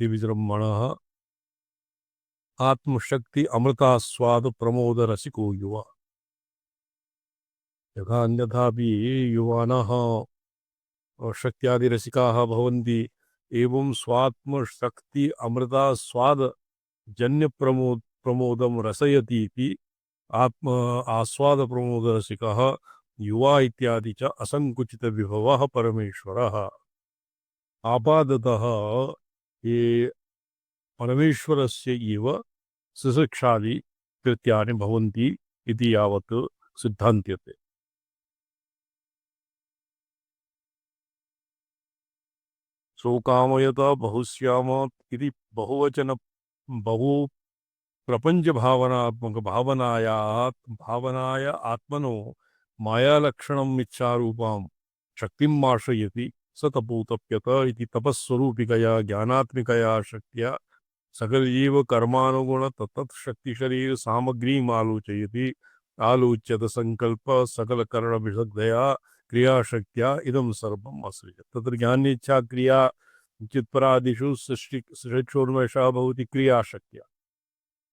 रसयति विजृंभणः आत्मशक्ति अमृतास्वाद प्रमोद रसिको युवा। यथा अन्यथापि युवानः शक्त्यादिरसिकाः भवन्ति, एवं स्वात्मशक्ति अमृतास्वाद जन्य प्रमोदं रसयति इति आत्म आस्वाद प्रमोद रसिकः युवा इत्यादि च असंकुचित विभवः परमेश्वरः। आपादतः ये परमेश्वरस्य एव सुशिक्षादि कृत्यानि भवन्ति इति यावत् सिद्धान्त्यते। सोकामयता बहुश्यामत् इति बहुवचन बहु प्रपंच भावनात्मक भावनाय आत्मनो मायालक्षणं मिच्छारूपां शक्तिम् आश्रयति स तपोतप्यत इति तपस्वरूपिकया ज्ञानात्मिकया शक्त्या सकलजीव कर्मानुगुण तत्तत् शक्ति शरीर सामग्रीम् आलोचयति। आलोच्यत संकल्प सकल कर्ण विशुद्धया क्रियाशक्त्या इदं सर्वम् असृजत्। तत्र ज्ञानेच्छा क्रिया चित्परादिषु सृष्टिक्षोन्मेषः भवति क्रियाशक्त्या।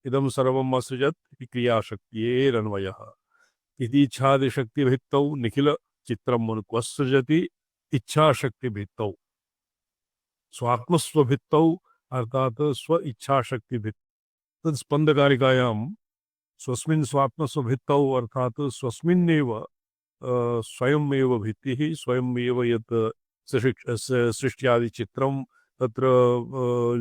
इदं सर्वम् असृजत् इति क्रियाशक्त्येरन्वयः। इति इच्छादिशक्तिभित्तौ निखिल चित्रम् अनुक्वसृजति इच्छाशक्तिभित्तौ। स्वात्मस्वभित्तौ अर्थात स्व इच्छाशक्तिभित् तत्स्पन्दकारिकायां स्वस्मिन् स्वात्मस्वभित्तौ अर्थात स्वस्मिन्नेव स्वयमेव भित्तिः स्वयमेव यत् सृष्ट्यादि चित्रं तत्र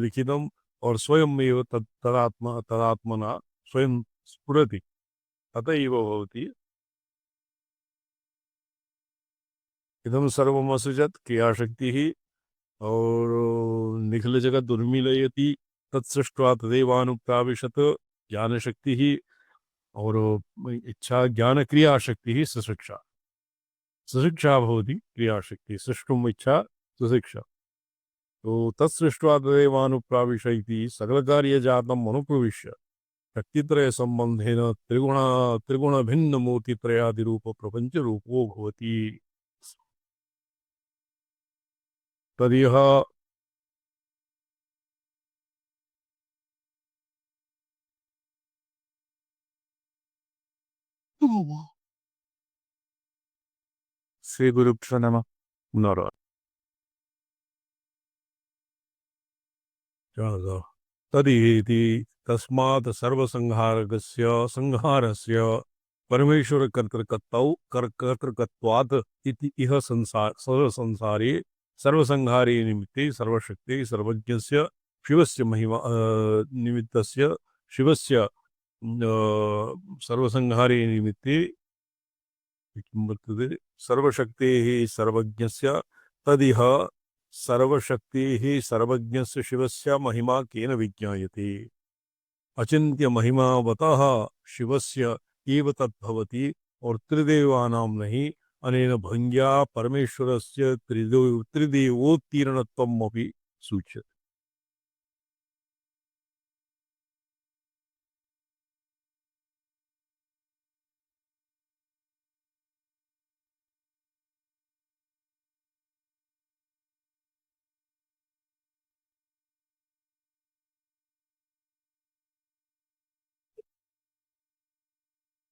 लिखितम् और स्वयमेव तदात्मना स्वयं स्फुरति। अत एव भवति इदं सर्वम् असृजत् क्रियाशक्तिः और निखिल जगत् उन्मीलयति तत्सृष्ट्वा तदेवानुप्राविशत् ज्ञानशक्तिः और इच्छा ज्ञान क्रियाशक्तिः सुशिक्षा। सुशिक्षा भवति क्रियाशक्ति सृष्टुम् इच्छा सुशिक्षा। तो तत्सृष्ट्वा तदेवानुप्राविश इति सकलकार्यजातम् अनुप्रविश्य शक्तित्रय संबंधेन त्रिगुण भिन्न मूर्तित्रयादि रूप प्रपंच रूपो भवति। तदिह श्री गुरुभ्यो नमः। नर तदिति तस्मात् संहारस्य परमेश्वर कर्तृकत्वात् इति इह संसारे सर्वसंहारे निमित्ते सर्वशक्ति सर्वज्ञस्य शिवस्य महिमा निमित्तस्य शिवस्य सर्वसंहारे निमित्ते सर्वशक्तेः सर्वज्ञस्य तदिह सर्वशक्तेः सर्वज्ञस्य शिवस्य महिमा केन विज्ञायते। अचिन्त्य महिमावतः शिवस्य एव तद्भवति और त्रिदेवानां नहि अनेन भंग्या परमेश्वरस्य त्रिदेवोत्तीर्णत्वम् अपि सूच्यते।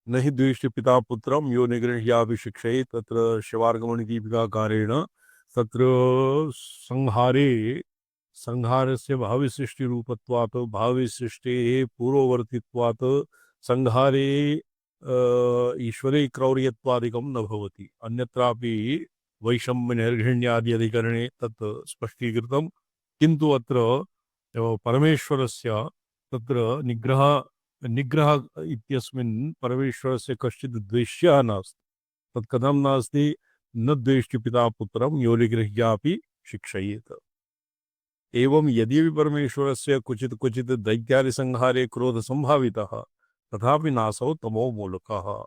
न हि द्वेष्टि पिता पुत्रम यो निगृह्याभिशिक्षये तत्र शिवार्गमणिदीपिकाकारेण तत्र संहारस्य भाविसृष्टि रूपत्वात् भाविसृष्टेः पूर्ववर्तित्वात् संहारे ईश्वरे क्रौर्यत्वादिकं न भवति। अन्यत्रापि वैषम्य निर्घृण्यादि अधिकरणे तत् स्पष्टीकृतं, किन्तु अत्र परमेश्वरस्य तत्र निग्रह इत्यस्मिन् परमेश्वरस्य कश्चित् द्वेष्यः नास्ति। तत् कथं नास्ति? न द्वेष्टि पिता पुत्रं यो निगृह्यापि शिक्षयेत्। एवं यदि परमेश्वरस्य क्वचित् दैत्यादि संहारे क्रोध संभावितः तथापि नासौ तमो मूलकः।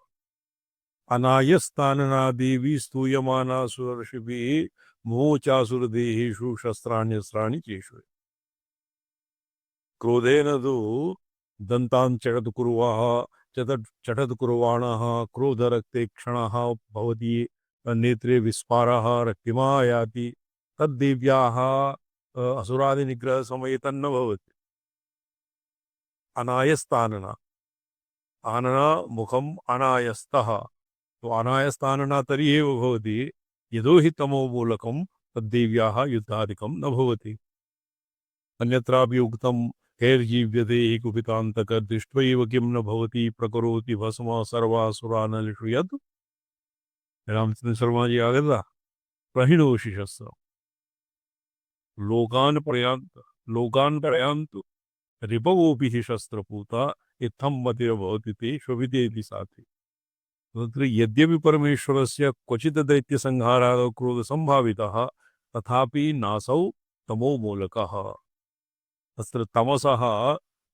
अनायस्तानना देवी स्तूयमाना सुरर्षिभिः मोचासुरदेहेषु शस्त्राण्यस्त्राणि चेषु। क्रोधेन तु दन्तान् चटत् कुर्वाणः क्रोधरक्ते क्षणः भवति नेत्रे विस्फारः रक्तिमा याति। तद्देव्याः असुरादिनिग्रहसमये तन्न भवति। अनायस्तानना आनना मुखम् अनायस्तः। तो अनायस्तानना तर्हि एव भवति यतो हि तमोमूलकं तद्देव्याः युद्धादिकं न भवति। अन्यत्रापि उक्तं कैर्जीव्यते हि कुपितान्तकः दृष्ट्वैव किं न भवति प्रकरोति भस्म सर्वासुरानलिषु यत्। रामचंद्र शर्मा जी आगता प्रहिणोषि शस्त्रम् लोकान् प्रयान्तु रिपवोऽपि हि शस्त्रपूता इत्थं मतिर्भवति ते शोभितेति साधि। तत्र यद्यपि परमेश्वरस्य क्वचित् दैत्यसंहाराः क्रोधसम्भावितः तथापि नासौ तमोमूलकः। तत्र तमसः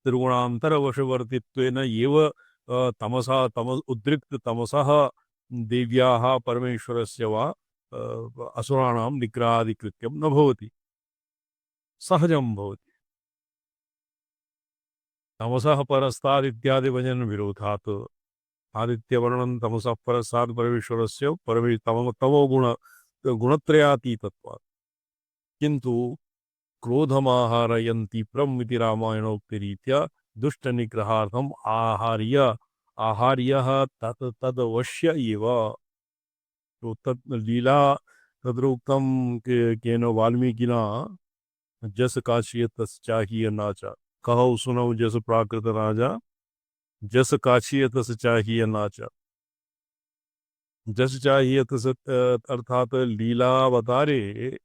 त्रिगुणान्तरवशवर्तित्वेन एव उद्रिक्ततमसः देव्याः परमेश्वरस्य वा असुराणां निग्रहादिकृत्यं न भवति, सहजं भवति। तमसः परस्ताद् इत्यादि वचन विरोधात् आदित्यवर्णं तमसः परस्ताद् परमेश्वरस्य तमो गुणत्रयातीतत्वात्। किन्तु क्रोधमाहारयन्ति प्रम इति रामायणोक्तिरीत्या दुष्टनिग्रहार्थम् आहार्यः तदवश्य एव। तो तत् लीला तत्र उक्तं केन वाल्मीकिना जस काशीय तस चाहिए नाचा कहो सुनौ जस प्राकृत राजा जस काशीय तस चाहिए नाचा। जस चाहिए तस अर्थात लीलावतारे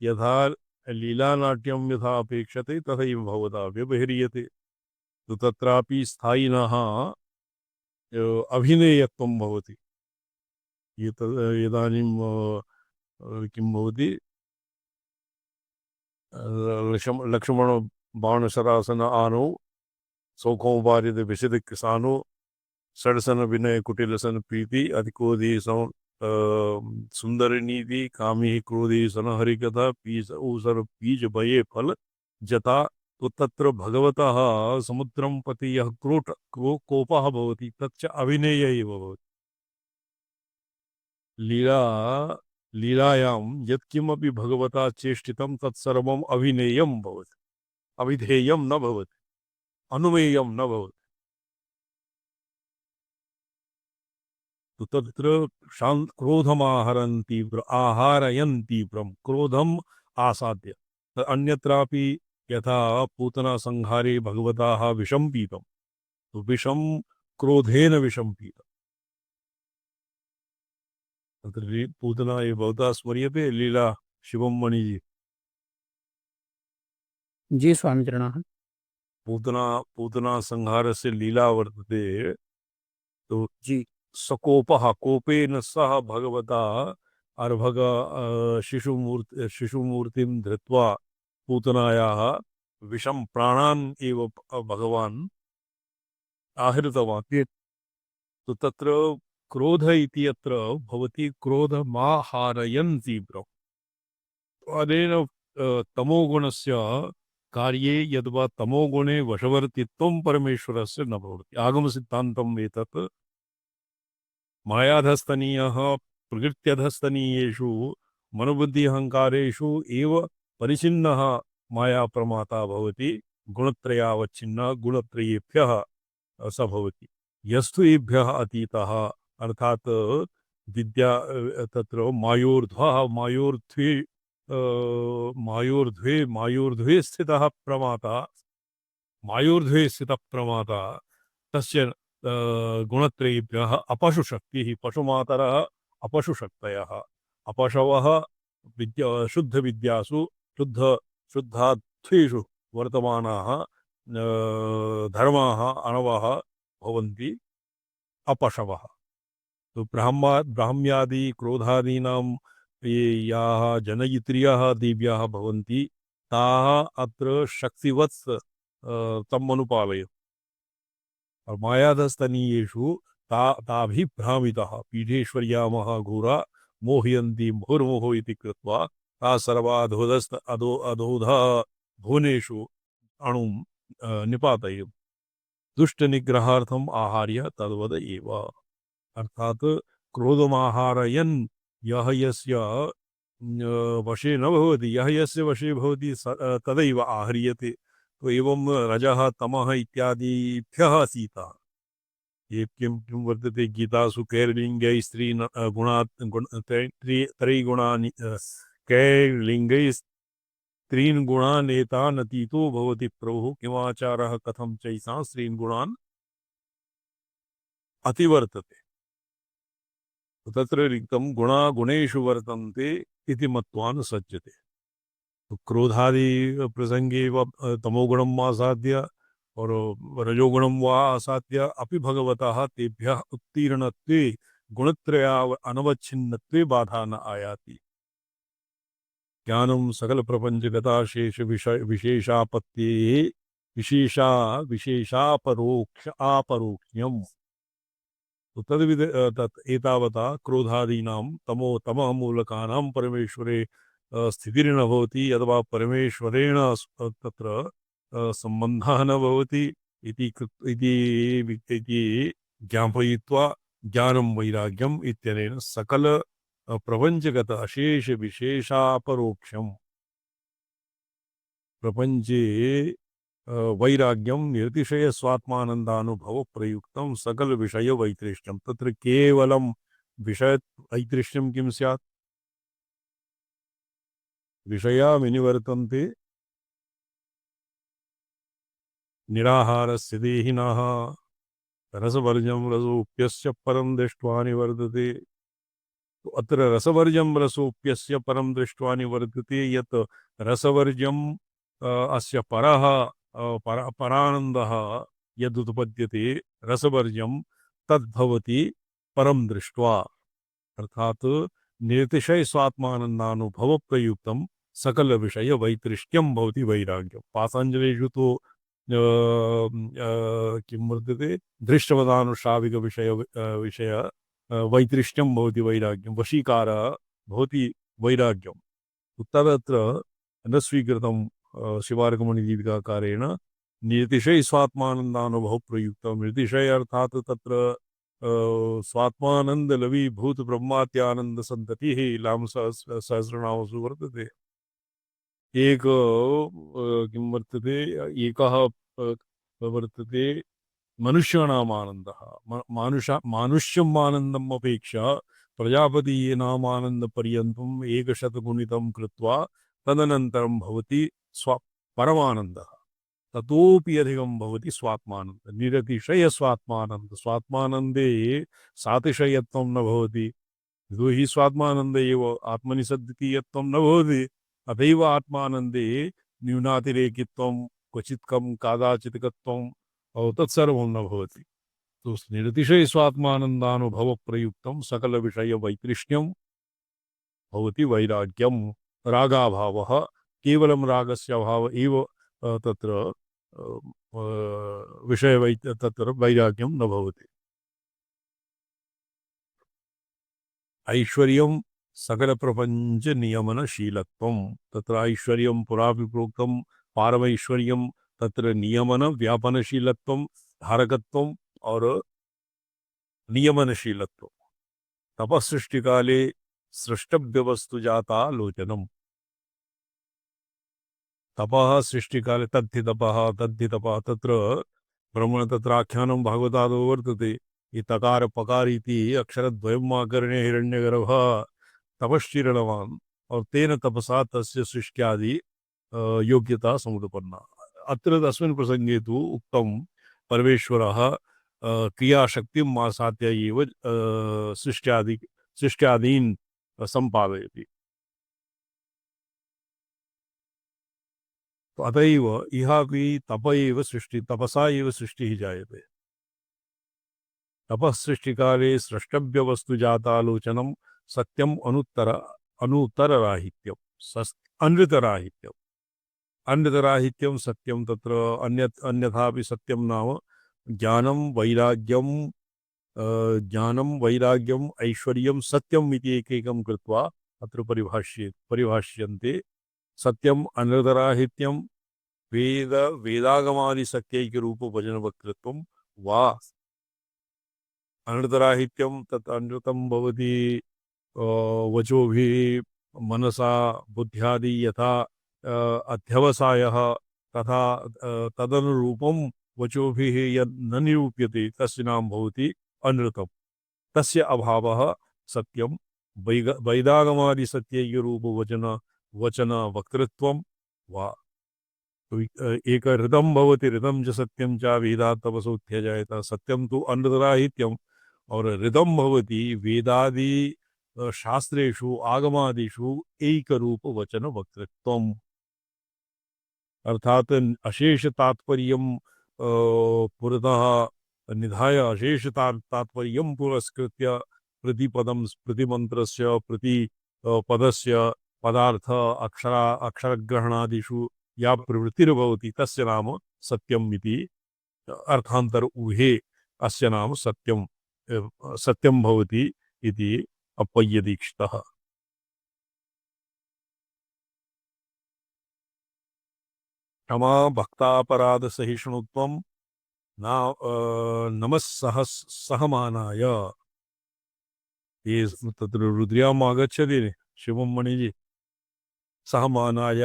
यथा लीलानाट्यं यथा अपेक्षते तथैव भवता व्यवह्रियते। तो तत्रापि स्थायिनः अभिनेयत्वं भवति। इदानीं किं भवति लक्ष्मण बाणशरासन आनो सौखोपार्यत विशद किसानो सड़सन विनय कुटिलसन प्रीति अधिकोदी सुंदर नीति कामी क्रोधी सन हरिकथा पीस ऊसर बीज भये फल जता। तो तत्र भगवतः समुद्रं पति यः कोपः भवति तच्च अभिनेय एव भवति। लीलायां यत्किमपि भगवता चेष्टितं तत्सर्वम् अभिनेयं भवति, अविधेयं न भवति, अनुमेयं न भवति। तो तत्र क्रोधमाहरन् तीव्र आहारयन् तीव्रं क्रोधम् आसाद्य। अन्यत्रापि यथा पूतना संहारे भगवताः विषं पीतं, तो विषं क्रोधेन विषं पीतं। तत्र पूतना ये भवता स्मर्यते लीला शिवम मणि जी। जी स्वामीचरणः। पूतना संहार से लीला वर्तते। तो जी सकोपः कोपेन सह भगवता अर्भग शिशुमूर्तिं धृत्वा पूतनायाः विषं प्राणान् एव भगवान् आहृतवान्। तो तत्र क्रोध इति अत्र भवति क्रोधमाहारयन् तीव्रम्। अनेन तमोगुणस्य कार्ये यद्वा तमोगुणे वशवर्तित्वं परमेश्वरस्य न भवति। आगमसिद्धान्तम् एतत् मायाधस्तनीयः प्रकृत्यधस्तनीयेषु मनोबुद्धि अहङ्कारेषु एव परिचिन्नः माया प्रमाता भवति। गुणत्रयावच्छिन्नः गुणत्रयेभ्यः स भवति। यस्तु एभ्यः अतीतः अर्थात विद्या तत्र मायोर्ध्वः मायोर्ध्वे स्थितः प्रमाता तस्य गुणत्रयेभ्यः अपशुशक्तिः पशुमातरः अपशुशक्तयः अपशवः शुद्धविद्यासु शुद्धार्थेषु वर्तमानाः धर्माः अणवः भवन्ति अपशवः। तो ब्राह्म्यादि क्रोधादीनां ये याः जनयित्र्यः देव्याः भवन्ति ताः अत्र शक्तिवत्स तम् अनुपालयन्ति। और मायाधस्तनीयेषु ताभिः भ्रामितः पीठेश्वर्या महाघोरा मोहयन्ति मुहुर्मुहुः इति कृत्वा ता अधोधः भुवनेषु अणुं निपातयेत्। दुष्टनिग्रहार्थम् आहार्य तद्वद एव। अर्थात क्रोधमाहारयन् यः यस्य वशे न भवति, यः यस्य वशे भवति तदैव आहर्यते। तो एवं रजः तमः इत्यादिभ्यः सीता ये किं वर्तते गीतासु कैर्लिङ्गैः स्त्रीन् गुणात् त्रैगुणानि कैर्लिङ्गैः स्त्रीन् गुणान् एतान् अतीतो भवति प्रभुः किमाचारः कथं चैषां स्त्रीन् गुणान् अतिवर्तते। तत्र रिक्तं गुणा गुणेषु वर्तन्ते इति मत्वा न सज्जते। तो क्रोधादि प्रसंगे तमोगुणम् आसाद्य और रजोगुणं वा आसाद्य अपि भगवतः तेभ्यः उत्तीर्णत्वे गुणत्रया अनवच्छिन्नत्वे बाधा न आयाति। ज्ञानं सकल प्रपंचगता शेष विशेषापत्ये विशेषापरोक्ष आपरोक्ष्यम्। तो तद्विद तत् एतावता क्रोधादीनां तमः मूलकानां परमेश्वरे स्थितिर्न भवति अथवा परमेश्वरेण तत्र सम्बन्धः न भवति इति ज्ञापयित्वा ज्ञानं वैराग्यम् इत्यनेन सकल प्रपञ्चगत अशेष विशेषापरोक्षम् प्रपञ्चे वैराग्यं निर्तिशय स्वात्मानन्दानुभव प्रयुक्तं सकल विषय वैतृष्ण्यं। तत्र केवलं विषय वैतृष्ण्यं किं स्यात्? विषया विनिवर्तन्ते निराहारस्य देहिनः रसवर्जं रसोप्यस्य परं दृष्ट्वा निवर्तते। तो अत्र रसवर्जं रसोप्यस्य परं दृष्ट्वा निवर्तते। यत् रसवर्जं अस्य परः परानन्दः यदुत्पद्यते रसवर्जं तद्भवति परं दृष्ट्वा। अर्थात निर्तिशय स्वात्मानन्दानुभव प्रयुक्तं सकल विषय वैतृष्ट्यं भवति वैराग्यं। पातञ्जलेषु तो किं वर्तते दृष्टवदानुश्राविक विषय वैतृष्ट्यं भवति वैराग्यं, वशीकारः भवति वैराग्यम्। तदत्र न स्वीकृतं शिवार्कमणिदीपिकाकारेण निर्तिशय स्वात्मानन्दानुभव प्रयुक्तं। निर्तिशय अर्थात तत्र स्वात्मानंद लवीभूत ब्रह्मात्यानंद संततिः लाम सहस्रनामसु वर्तते। एक किं वर्तते एकः वर्तते मनुष्याणाम् आनन्दः। मानुष्यम् आनन्दम् अपेक्षा प्रजापतीनाम् आनन्दपर्यन्तम् एकशतगुणितं कृत्वा तदनन्तरं भवति परमानन्दः। ततोपि अधिकं भवति स्वात्मानंद, निरतिशय स्वात्मानंद। स्वात्मानंदे सातिशयत्वं न भवति, यतो हि स्वात्मानंदे एव आत्मनि सद्वितीयत्वं न भवति। अतएव आत्मानंदे न्यूनातिरेकित्वं क्वचित्कं कादाचित्कत्वं तत्सर्वं न भवति। तो निरतिशय स्वात्मानन्दानुभव प्रयुक्तं सकल विषय वैतृष्ण्यं भवति वैराग्यं। रागाभावः केवलं रागस्य अभाव एव तत्र विषय तत्र वैराग्यं न भवति। ऐश्वर्यं सकल प्रपंच नियमनशीलत्वं। तत्र ऐश्वर्यं पुरापि प्रोक्तं पारमैश्वर्यं तत्र नियमन व्यापनशीलत्वं धारकत्वं और नियमनशीलत्वं। तपसृष्टिकाले सृष्टव्यवस्तु जाता लोचनम्। तपः सृष्टिकाले तद्धि तपः तत्र ब्रह्मण तत्राख्यानं भागवतादौ वर्तते। ये तकार पकार इति अक्षरद्वयम् आकर्ण्य हिरण्यगर्भः तपश्चिरणवान् और तेन तपसा तस्य सृष्ट्यादि योग्यता समुत्पन्ना। अत्र तस्मिन् प्रसंगे तु उक्तं परमेश्वरः क्रियाशक्तिम् आसाद्य एव सृष्ट्यादीन् सम्पादयति। तो अतएव इहापि तपसा एव सृष्टिः जायते। तपः सृष्टिकाले स्रष्टव्यवस्तु जातालोचनं सत्यम् अनुत्तरराहित्यम् अनृतराहित्यम्। अन्यतराहित्यं सत्यं तत्र अन्यथापि सत्यं नाम ज्ञानं वैराग्यम् ऐश्वर्यं सत्यम् इति एकैकं कृत्वा अत्र परिभाष्यन्ते। सत्यम् अनृतराहित्यं वेदागमादि सत्यैकरूप भजनवक्तृत्वं वा अनृतराहित्यं तत् अनृतं भवति वचोभिः मनसा बुद्ध्यादि यथा अध्यवसायः तथा तदनुरूपं वचोभिः यद् न निरूप्यते तस्य नाम भवति अनृतम्। तस्य अभावः सत्यं। वैदागमादि सत्यैकरूप वचन वक्तृत्वं वा एक हृदं भवति हृदं च सत्यं च वेदात् तपसो त्यजायत। सत्यं तु अनृतराहित्यम् और हृदं भवति वेदादि शास्त्रेषु आगमादिषु एकरूप वचन वक्तृत्वम्। अर्थात अशेष तात्पर्यं पुरतः निधाय अशेष तात्पर्यं पुरस्कृत्य प्रतिपदं प्रतिमन्त्रस्य प्रति पदस्य पदार्थ अक्षरग्रहणादिषु या प्रवृत्तिर्भवति तस्य नाम सत्यम् इति अर्थान्तर ऊहे अस्य नाम सत्यं सत्यं भवति इति अप्पय्यदीक्षितः। क्षमा भक्तापराध सहिष्णुत्वं नमः सहमानाय। ये तत्र रुद्र्याम् आगच्छति शिवं मणिजी सहमानाय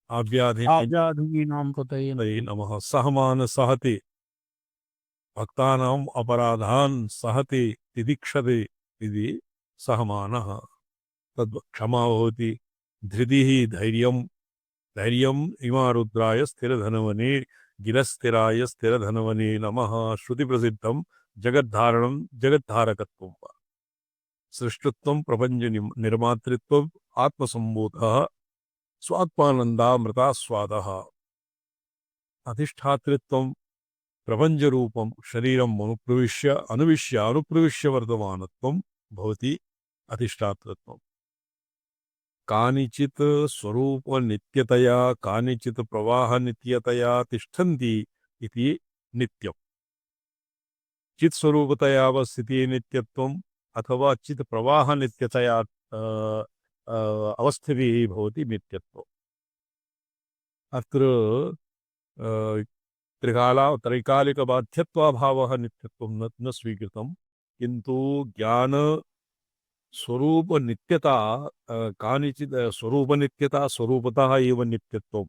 आव्याधीनां पतये नमः। सहमान सहते भक्तानाम् अपराधान् सहते तितिक्षते इति सहमानः। तद् क्षमा भवति। धृतिः धैर्यं धैर्यम् इमा रुद्राय स्थिरधनवने गिरस्थिराय स्थिरधनवने नमः। श्रुतिप्रसिद्धं जगद्धारणं जगद्धारकत्वं वा सृष्टुत्वं प्रपञ्च निर्मातृत्वम् आत्मसम्बोधः स्वात्मानन्दामृतास्वादः अधिष्ठातृत्वं प्रपञ्चरूपं शरीरम् अनुप्रविश्य वर्तमानत्वं भवति अधिष्ठातृत्वम्। कानिचित् स्वरूप नित्यतया कानिचित् प्रवाह नित्यतया तिष्ठन्ति इति नित्यम्। चित् स्वरूपतया व स्थितिः नित्यत्वम् अथवा चित् प्रवाह नित्यतया अवस्थितिः भवति नित्यत्वम्। अत्र त्रैकालिकबाध्यत्वाभावः नित्यत्वं न स्वीकृतं, किन्तु ज्ञान स्वरूप नित्यता कानिचित् स्वरूप नित्यता स्वरूपतः एव नित्यत्वम्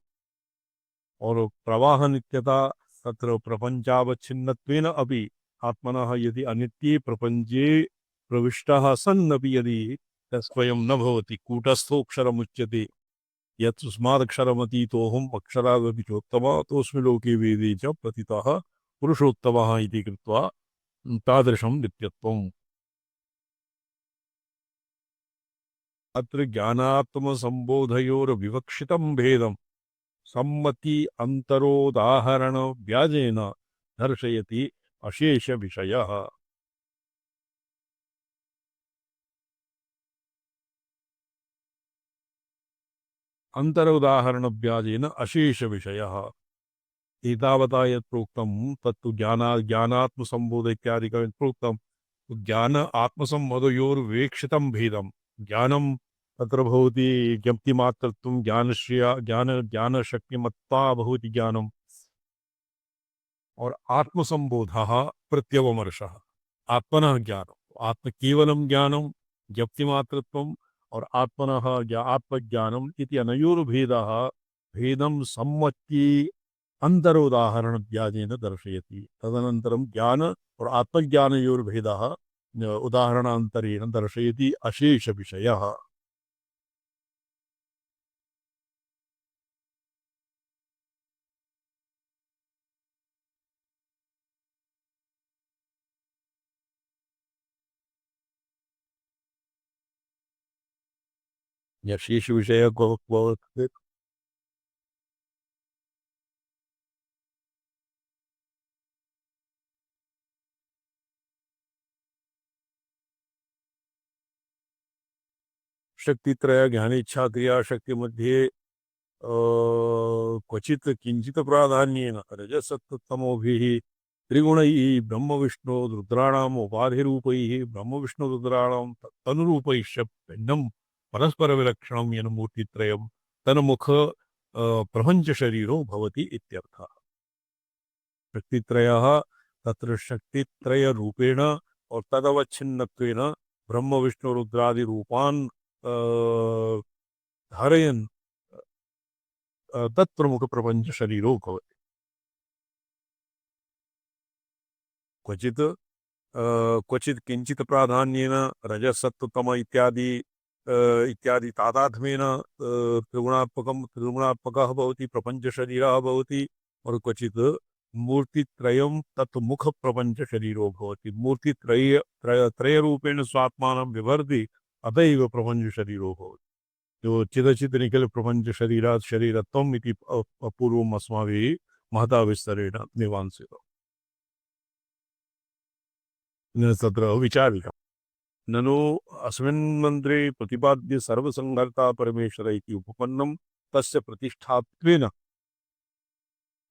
और प्रवाह नित्यता तत्र प्रपञ्चावच्छिन्नत्वेन अपि आत्मनः यदि अनित्ये प्रपञ्चे प्रविष्टः सन्नपि यदि तत्स्वयं न भवति कूटस्थोऽक्षरमुच्यते यत्स्मादक्षरमतीतोऽहम् अक्षरादपि चोत्तमः तोऽस्मि लोके वेदे च प्रतितः पुरुषोत्तमः इति कृत्वा तादृशं नित्यत्वम्। अत्र ज्ञानात्मसम्बोधयोर्विवक्षितं भेदं सम्मति अंतरोदाहरण व्याजेन दर्शयति अशेष विषयः। अंतरोदाहरण व्याजेन अशेष विषयः एतावता यत् प्रोक्तं तत्तु ज्ञानात्मसम्बोध इत्यादिकं प्रोक्तं। ज्ञान आत्मसम्बोधयोर्विवक्षितं भेदं ज्ञानं तत्र भवति ज्ञप्तिमात्रत्वं ज्ञानशक्तिमत्ता भवति ज्ञानम् और आत्मसम्बोधः प्रत्यवमर्शः आत्मनः ज्ञानम् केवलं ज्ञानं ज्ञप्तिमात्रत्वम् और आत्मनः आत्मज्ञानम् इति अनयोर्भेदः भेदं सम्मति अंतरोदाहरण व्याजेन दर्शयति। तदनन्तरं ज्ञान और आत्मज्ञानयोर्भेदः उदाहरणान्तरेण दर्शयति अशेष विषयः। शेष विषय को शक्तित्रय ज्ञानेच्छा क्रिया शक्ति मध्ये क्वचित् किंचित प्राधान्येन रजसत्तमोभिः त्रिगुणैः ब्रह्मविष्णु रुद्राणाम् उपाधिरूपैः ब्रह्मविष्णु रुद्राणां तनुरूपैश्च भिन्नं परस्परविलक्षणं येन मूर्तित्रयं तन्मुख प्रपञ्चशरीरो भवति इत्यर्थः। शक्तित्रयः तत्र शक्तित्रयरूपेण और तदवच्छिन्नत्वेन ब्रह्मविष्णु रुद्रादि रूपान् धारयन् तत्प्रमुखप्रपञ्चशरीरो भवति। क्वचित् क्वचित् किञ्चित् प्राधान्येन रजसत्त्वतम इत्यादि तादात्म्येन त्रिगुणात्मकः भवति, प्रपञ्चशरीरः भवति। और क्वचित् मूर्तित्रयं तत् मुखप्रपञ्चशरीरो भवति। त्रयरूपेण स्वात्मानं बिभर्ति, अत एव प्रपञ्चशरीरो भवति। जो चिदचित् निखिल प्रपञ्चशरीरात् शरीरत्वम् इति पूर्वम् अस्माभिः महता विस्तरेण मीमांसितम्। तत्र विचार्यम्। ननु अस्मिन् मन्त्रे प्रतिपाद्य सर्वसंहर्ता परमेश्वर इति उपपन्नं तस्य प्रतिष्ठात्वेन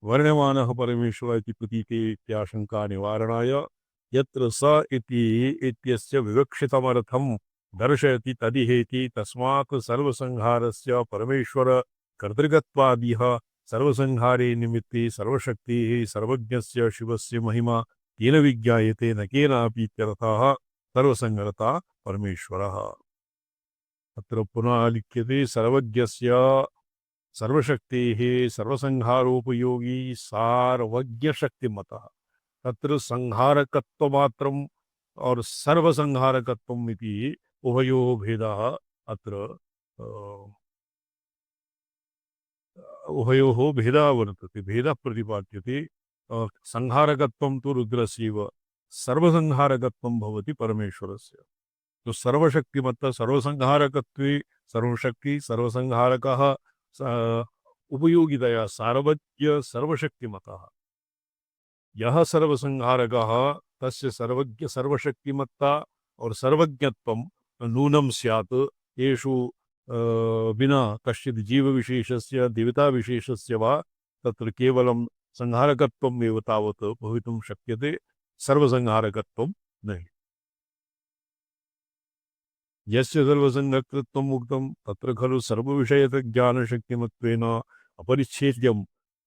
वर्ण्यमानः परमेश्वर इति प्रतीते इत्याशङ्का निवारणाय यत्र स इत्यस्य विवक्षितमर्थं दर्शयति तदिहेति तस्मात् सर्वसंहारस्य परमेश्वर कर्तृकत्वादिह सर्वसंहारे निमित्ते सर्वशक्तिः सर्वज्ञस्य शिवस्य महिमा केन विज्ञायते न केनापि इत्यर्थः सर्वसंहर्ता परमेश्वरः। अत्र पुनः लिख्यते सर्वज्ञस्य सर्वशक्तेः सर्वसंहारोपयोगी सार्वज्ञशक्तिमतः। तत्र संहारकत्वमात्रम् और सर्वसंहारकत्वम् इति उभयोः भेदः अत्र उभयोः भेदः वर्तते, भेदः प्रतिपाद्यते। संहारकत्वं तु रुद्रस्यैव, सर्वसंहारकत्वं भवति परमेश्वरस्य। तो सर्वशक्तिमत्तः सर्वसंहारकत्वे सर्वशक्ति सर्वसंहारकः उपयोगितया सार्वज्ञ सर्वशक्तिमतः। यह सर्वसंहारकः तस्य सर्वज्ञ सर्वशक्तिमत्ता और सर्वज्ञत्वं नूनं स्यात्। येषु विना कश्चित् जीवविशेषस्य देवताविशेषस्य वा तत्र केवलं संहारकत्वम् एव तावत् भवितुं शक्यते, सर्वसंहारकत्वं नहि। यस्य सर्वसंहर्तृत्वम् उक्तं तत्र खलु सर्वविषयज्ञानशक्तिमत्वेन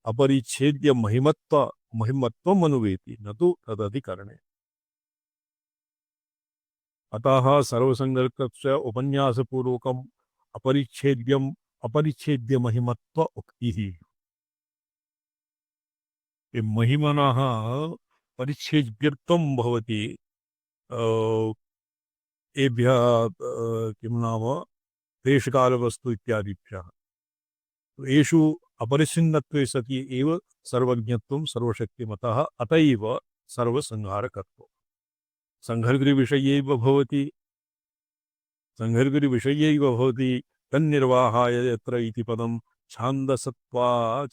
अपरिच्छेद्य महिमत्वम् अनुवेति, न तु तदधिकरणे। अतः सर्वसंहर्तस्य उपन्यासपूर्वकम् अपरिच्छेद्य महिमत्व उक्तिः। महिमनः परिच्छेद्यत्वं भवति एभ्यः किं नाम देशकालवस्तु इत्यादिभ्यः। येषु अपरिच्छिन्नत्वे सति एव सर्वज्ञत्वं सर्वशक्तिमतः, अत एव सर्वसंहारकत्वम्। संहर्तृविषयैव भवति तन्निर्वाहाय यत्र इति पदं छान्दस्त्वात्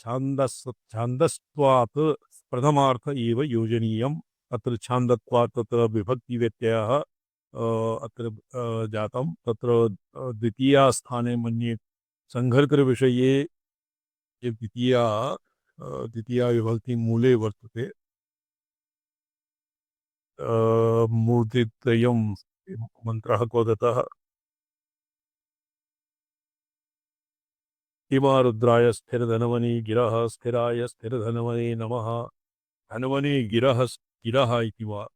प्रथमार्थ एव योजनीयम्। अत्र छान्दत्वात् तत्र विभक्तिव्यत्ययः अत्र जातं। तत्र द्वितीया स्थाने मन्ये संहर्तृविषये द्वितीया विभक्ति मूले वर्तते। मूर्तित्रयं मन्त्रः को दत्तः? इमा रुद्राय स्थिरधनवने गिरः स्थिराय स्थिरधनवने नमः। धनवने गिरः इति वा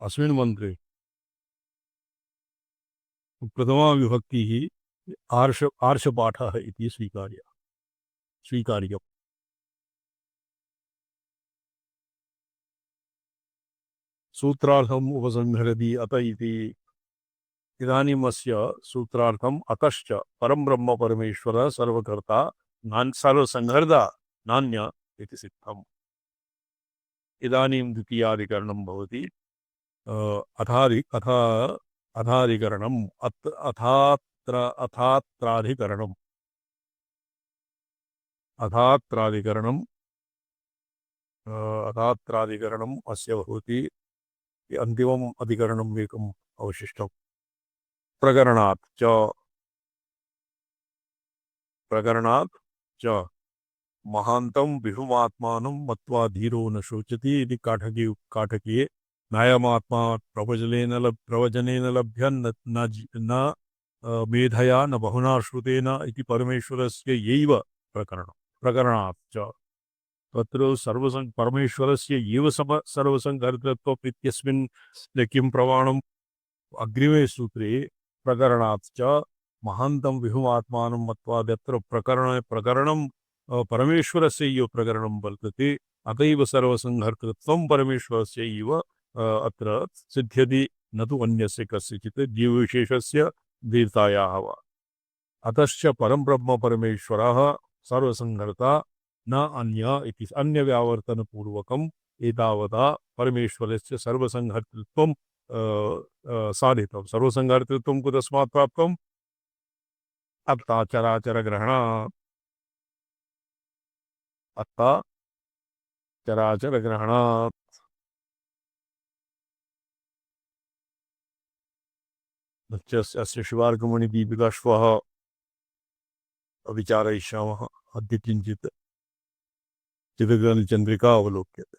अस्मिन् मन्त्रे प्रथमा विभक्तिः आर्षपाठः इति स्वीकार्यम्। सूत्रार्थम् उपसंहरति अत इति। इदानीम् अस्य सूत्रार्थम् अतश्च परं ब्रह्म परमेश्वरः सर्वकर्ता सर्वसंहर्ता नान्य इति सिद्धम्। इदानीं द्वितीयाधिकरणं भवति। अथाधिकरणम् अथात्राधिकरणम् अस्य भवति। अन्तिमम् अधिकरणम् एकम् अवशिष्टम्। प्रकरणात् च महान्तं विभुमात्मानं मत्वा धीरो न शोचति इति काठकीये नायमात्मा प्रवचनेन लभ्यन् न मेधया न बहुना श्रुतेन इति परमेश्वरस्य यैव प्रकरणात् च। तत्र परमेश्वरस्य एव सर्वसंहर्तृत्वम् इत्यस्मिन् किं प्रमाणम्? अग्रिमे सूत्रे प्रकरणात् च महान्तं विहुमात्मानं मत्वा यत्र प्रकरणं परमेश्वरस्य इव प्रकरणं वर्तते अतैव सर्वसंहर्तृत्वं परमेश्वरस्यैव अत्र सिद्ध्यति न तु अन्यस्य कस्यचित् जीवविशेषस्य धीर्तायाः वा। अतश्च परं ब्रह्म परमेश्वरः सर्वसंहर्ता न अन्य इति अन्यव्यावर्तनपूर्वकम् एतावता परमेश्वरस्य सर्वसंहर्तृत्वं साधितं। सर्वसंहर्तृत्वं कुतस्मात् प्राप्तम्? अत्ता चराचरग्रहणात्। अत्ता चराचरग्रहणात्। अस्य शिवार्कमणिदीपिका श्वः विचारयिष्यामः। अद्य किञ्चित् चित्रग्रन्थचन्द्रिका अवलोक्यते।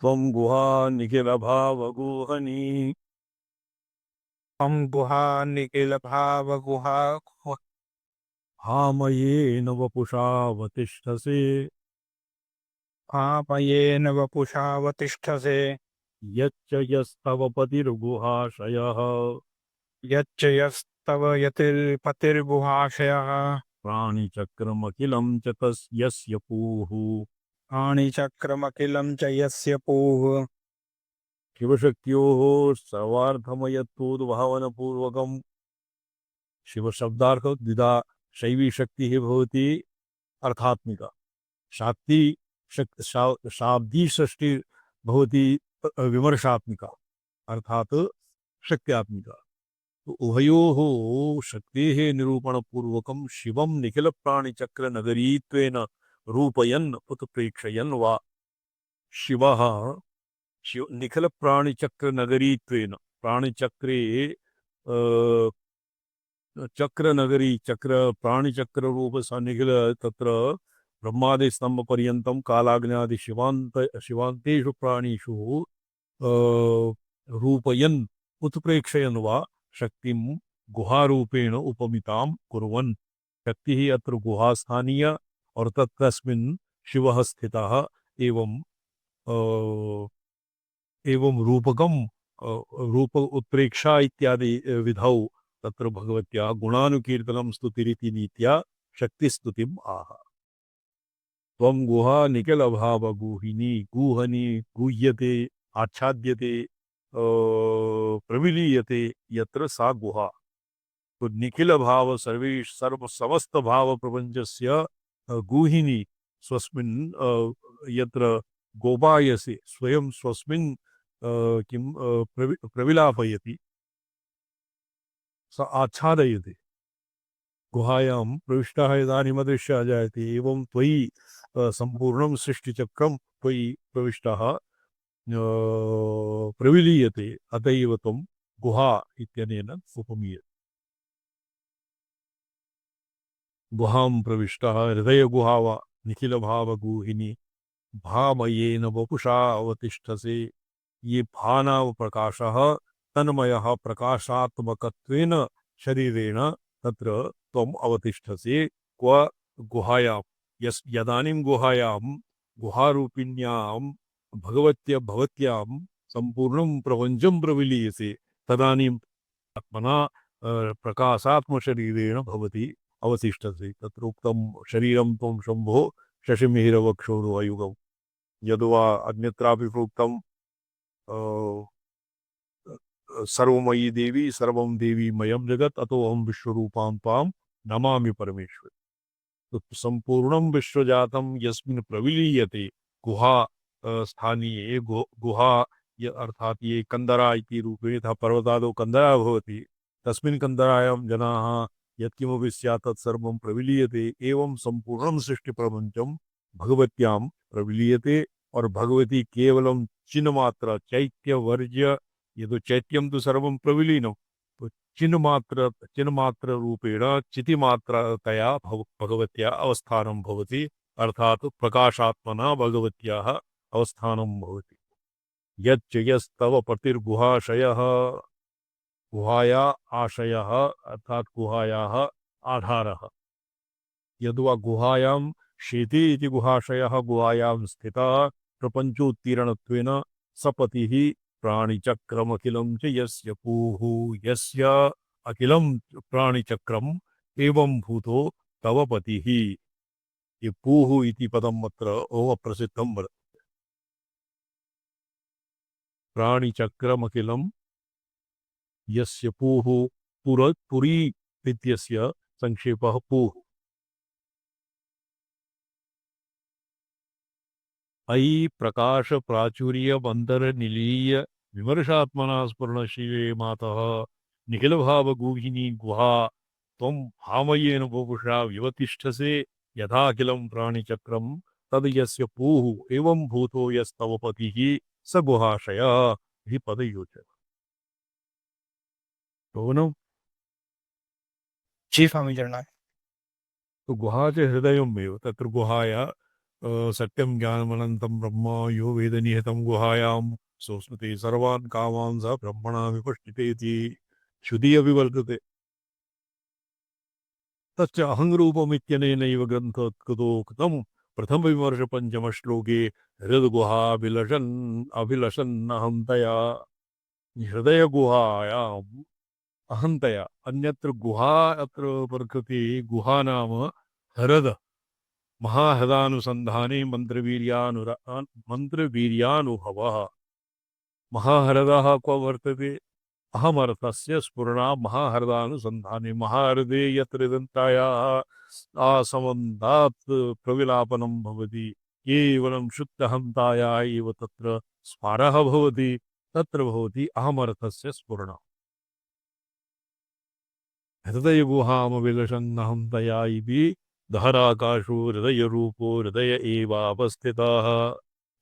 त्वं गुहा निखिलभावगुहनी त्वं गुहा निखिलभावगुहा हामयेन वपुषावतिष्ठसे पापयेन वपुषावतिष्ठसे यच्च यस्तव पतिर्गुहाशयः यच्च यस्तव यतिर्पतिर्गुहाशयः प्राणिचक्रमखिलं च तस्य पूः प्राणिचक्रमखिलं च यस्य पूः शिवशक्त्योः सर्वार्थमयत्वोद्भावनपूर्वकं शिवशब्दार्थ द्विधा शैवी शक्तिः भवति अर्थात्मिका शाक्ति शाब्दी षष्टि भवति विमर्शात्मिका अर्थात शक्त्यात्मिका। तो उभयोः शक्तेः निरूपणपूर्वकं शिवं निखिलप्राणिचक्रनगरीत्वेन रूपयन् उत प्रेक्षयन् वा। शिवः निखिलप्राणिचक्रनगरीत्वेन प्राणिचक्रे चक्रनगरी चक्र प्राणिचक्ररूप निखिल तत्र ब्रह्मादिस्तम्भपर्यन्तं कालाग्न्यादि शिवान्तेषु प्राणिषु रूपयन् उत्प्रेक्षयन् वा शक्तिं गुहारूपेण उपमितां कुर्वन्। शक्तिः अत्र गुहास्थानीय और तस्मिन् शिवः स्थितः एवं रूपकं रूप उत्प्रेक्षा इत्यादि विधौ तत्र भगवत्या गुणानुकीर्तनं स्तुतिरिति नीत्या शक्तिस्तुतिम् आह। त्वं गुहा निखिलभावगुहिनी गुहनी गुह्यते आच्छाद्यते प्रविलीयते यत्र सा गुहा। तो निखिल भाव सर्व समस्त भाव प्रपंचस्य गुहिनी स्वस्मिन् यत्र गोपायसे स्वयं स्वस्मिन् किं प्रविलापयति स आच्छादयति। गुहायां प्रविष्टः इदानीमदृश्यः जायते एवं त्वयि सम्पूर्णं सृष्टिचक्रं त्वयि प्रविष्टः प्रविलीयते अतएव त्वं गुहा इत्यनेन उपमीयते। गुहां प्रविष्टः हृदयगुहा वा निखिलभावगुहिनी भामयेन वपुषा अवतिष्ठसे। ये भानाव प्रकाशः तन्मयः प्रकाशात्मकत्वेन शरीरेण तत्र त्वम् अवतिष्ठसे। क्व गुहायां यदानीं गुहायां गुहारूपिण्यां भगवत्यां सम्पूर्णं प्रपञ्चं प्रविलीयसे तदानीम् आत्मना प्रकाशात्मशरीरेण भवति अवतिष्ठसे। तत्र उक्तं शरीरं त्वं शम्भो शशिमिहिरवक्षोरुहयुगम् यद्वा अन्यत्रापि प्रोक्तं सर्वमयी देवी सर्वं देवी मयं जगत् अतोऽहं विश्वरूपां त्वां नमामि परमेश्वर। तो संपूर्णं विश्वजातं यस्मिन् प्रविलीयते गुहा स्थानीये गुहा अर्थात ये कंदरा इति रूपेण यथा पर्वतादौ कंदरा भवति तस्मिन् कंदरायां जनाः यत्किमपि स्यात् तत्सर्वं प्रविलीयते। एवं संपूर्णं सृष्टिप्रपञ्चं भगवत्यां प्रविलीयते और भगवती केवलं चिन्मात्र चैत्यवर्ज्य ये तो चैत्यं तो सर्वं प्रविलीनं तो चिन्मात्र रूपेण चितिमात्रतया भगवत्या अवस्थानं भवति अर्थात प्रकाशात्मना भगवत्याः अवस्थानं भवति। यच्च यस्तव प्रतिर्गुहाशयः, गुहाया आशयः अर्थात गुहायाः आधारः। यद्वा गुहायां शेति इति गुहाशयः गुहायां स्थितः प्रपञ्चोत्तीर्णत्वेन सपतिः प्राणिचक्रमखिलं च यस्य पूः, यस्य अखिलं प्राणिचक्रम् एवं भूतो तव पतिः। ये पूः इति पदम् अत्र प्रसिद्धं वर्तते। प्राणिचक्रमखिलं यस्य पूः, पुरी इत्यस्य संक्षेपः पूः। अयि प्रकाश प्राचुर्य बंदर निलीय विमर्शात्मना स्फुरणशीले मातः निखिल भाव गुहिनी गुहा त्वं भामयेन वपुषा विवतिष्ठसे यथाखिलं प्राणिचक्रं तद यस्य पूः एवं भूतो यस्तव पतिः स गुहाशयः हि पदयोजक। तो न जी स्वामी जगन्नाथ। तो गुहा च हृदयमेव तत्र गुहाया सत्यं ज्ञानमनन्तं ब्रह्म यो वेद निहितं गुहायां सोऽस्नुते सर्वान् कामान् स ब्रह्मणा विपश्चितेति श्रुति अपि वर्तते। तच्च अहङ्रूपमित्यनेनैव ग्रन्थोत्कृतोक्तं प्रथमविमर्शपञ्चमश्लोके हृद्गुहाभिलषन् अभिलषन्नहन्तया। हृदयगुहायाम् अहन्तया अन्यत्र गुहा अत्र वर्तते। गुहा नाम हृद महाहृदानुसंधाने मंत्रवीर्यानुभवः। महाहृदः क्व वर्तते? अहमर्थस्य स्फुरणा महाहृदानुसंधाने। महाहृदे यत्र दन्तायाः आसमन्तात् प्रविलापनं भवति, केवलं शुद्धहन्ताया एव तत्र स्फारः भवति, तत्र भवति अहमर्थस्य स्फुरणा। हृदयगुहामभिलषन्नहन्तया इति दहराकाशो हृदयरूपो हृदय एवावस्थितः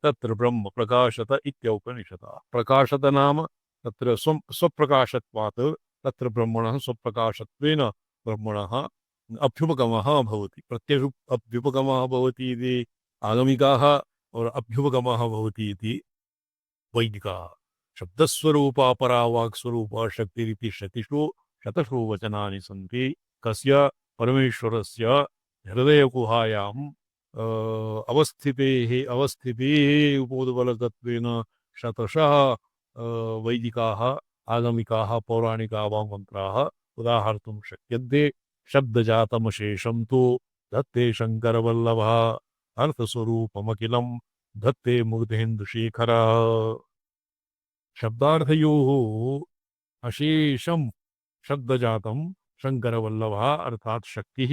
तत्र ब्रह्म प्रकाशत इत्यौपनिषदः। प्रकाशत नाम तत्र स्वप्रकाशत्वात् तत्र ब्रह्मणः स्वप्रकाशत्वेन ब्रह्मणः अभ्युपगमः भवति। अभ्युपगमः भवति इति आगमिकाः और अभ्युपगमः भवति इति वैदिकाः। शब्दस्वरूपा परा वाक्स्वरूपा शक्तिरिति शतिषु शतषु वचनानि सन्ति। कस्य? परमेश्वरस्य हृदयगुहायाम् अवस्थितेः उपोद्बलतत्वेन शतशः वैदिकाः आगमिकाः पौराणिकाः वा मन्त्राः उदाहर्तुं शक्यन्ते। शब्दजातमशेषं तु दत्ते शङ्करवल्लभः अर्थस्वरूपमखिलं दत्ते मुग्धेन्दुशेखरः। शब्दार्थयोः अशेषं शब्दजातं शङ्करवल्लभः अर्थात शक्तिः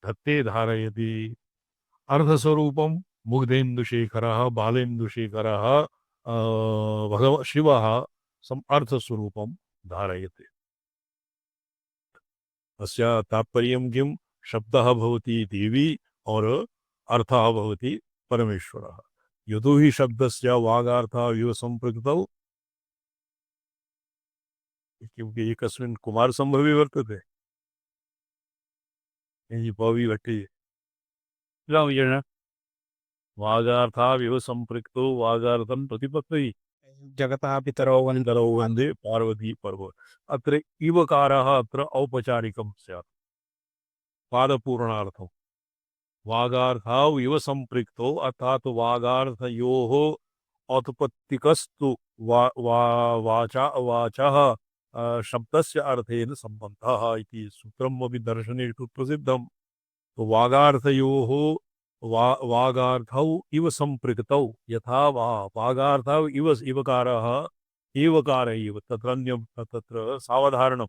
धत्ते धारयति। अर्धस्वरूपं मुग्धेन्दुशेखरः बालेन्दुशेखरः भगव शिवः अर्थस्वरूपं धारयति। अस्य तात्पर्यं किं? शब्दः भवति देवी और अर्थः भवति परमेश्वरः। यतो हि शब्दस्य वागार्थः इव सम्पृक्तौ, क्योंकि एकस्मिन् कुमार संभवी वर्तते। पवी भट्टी वागार्थाविव सम्पृक्तो वागार्थं प्रतिपत्ति जगतः पितरौ वन्दे। वन्दे पार्वती पर्व। अत्र इवकारः अत्र औपचारिकं स्यात् पादपूर्णार्थं। वागार्थाव इव सम्पृक्तो अर्थात वागार्थयोः औत्पत्तिकस्तु वाचा वाचः शब्दस्य अर्थेन सम्बन्धः इति सूत्रम् अपि दर्शनेषु प्रसिद्धम्। तो वागार्थयोः वागार्थौ इव सम्पृक्तौ यथा वागार्थौ इव इवकारः एवकार इव तत्र सावधारणं।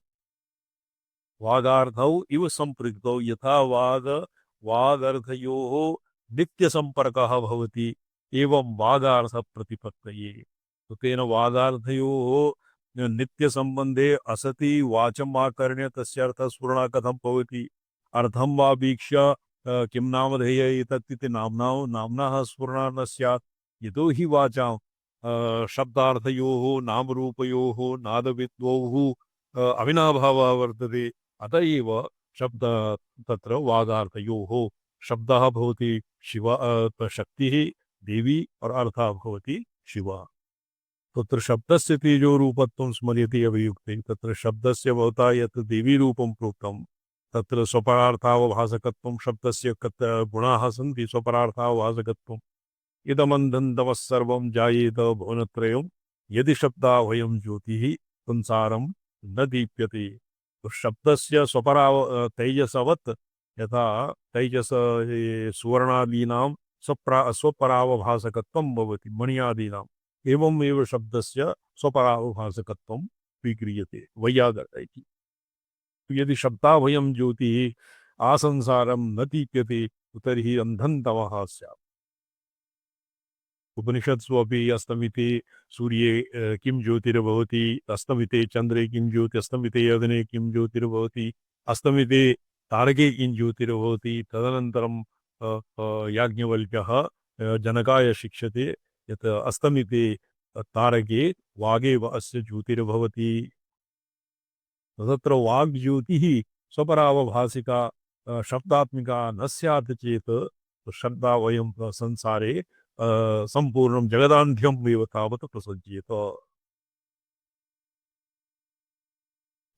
वागार्थौ इव सम्पृक्तौ यथा वागर्थयोः नित्यसम्पर्कः भवति एवं वागार्थप्रतिपत्तये। तो तेन वागार्थयोः नित्यसम्बन्धे असति वाचम् आकर्ण्य तस्य अर्थः स्फुरणा कथं भवति? अर्थं वा वीक्ष्य किं नामधेय एतत् इति नाम्नः स्फुरणा न स्यात्। यतो हि वाचां शब्दार्थयोः नामरूपयोः नादविद्वोः अविनाभावः वर्तते। अत एव शब्द तत्र वागार्थयोः शब्दः भवति शिवा शक्तिः देवी और अर्थः भवति शिवा। तत्र शब्दस्य तेजोरूपत्वं स्मर्यते अभियुक्ते तत्र शब्दस्य भवता यत् देवीरूपं प्रोक्तं तत्र स्वपरार्थावभासकत्वं शब्दस्य गुणाः सन्ति स्वपरार्थावभासकत्वम् इदमन्धन्तमः सर्वं जायेत भुवनत्रयं यदि शब्दा वयं ज्योतिः संसारं न दीप्यते। तो शब्दस्य तेजसवत् यथा तेजस सुवर्णादीनां स्वपरावभासकत्वं भवति मणियादीनाम् एवमेव शब्दस्य स्वपरावभासकत्वं स्वीक्रियते वैयाकरण इति। यदि शब्दा वयं ज्योतिः आसंसारं न दीप्यते तर्हि अन्धं तमः स्यात्। उपनिषत्सु अपि अस्तमिते सूर्ये किं ज्योतिर्भवति अस्तमिते चंद्रे किं ज्योति अस्तमिते अग्ने किं ज्योतिर्भवति अस्तमिते तारके किं ज्योतिर्भवति तदनन्तरं याज्ञवल्क्यः जनकाय शिक्षते यत् अस्तमिते तारके वागेव अस्य ज्योतिर्भवति। तत्र वाग्ज्योतिः स्वपरावभासिका शब्दात्मिका न स्यात् चेत् शब्दा वयं संसारे संपूर्णं जगदान्ध्यम् एव तावत् प्रसज्येत।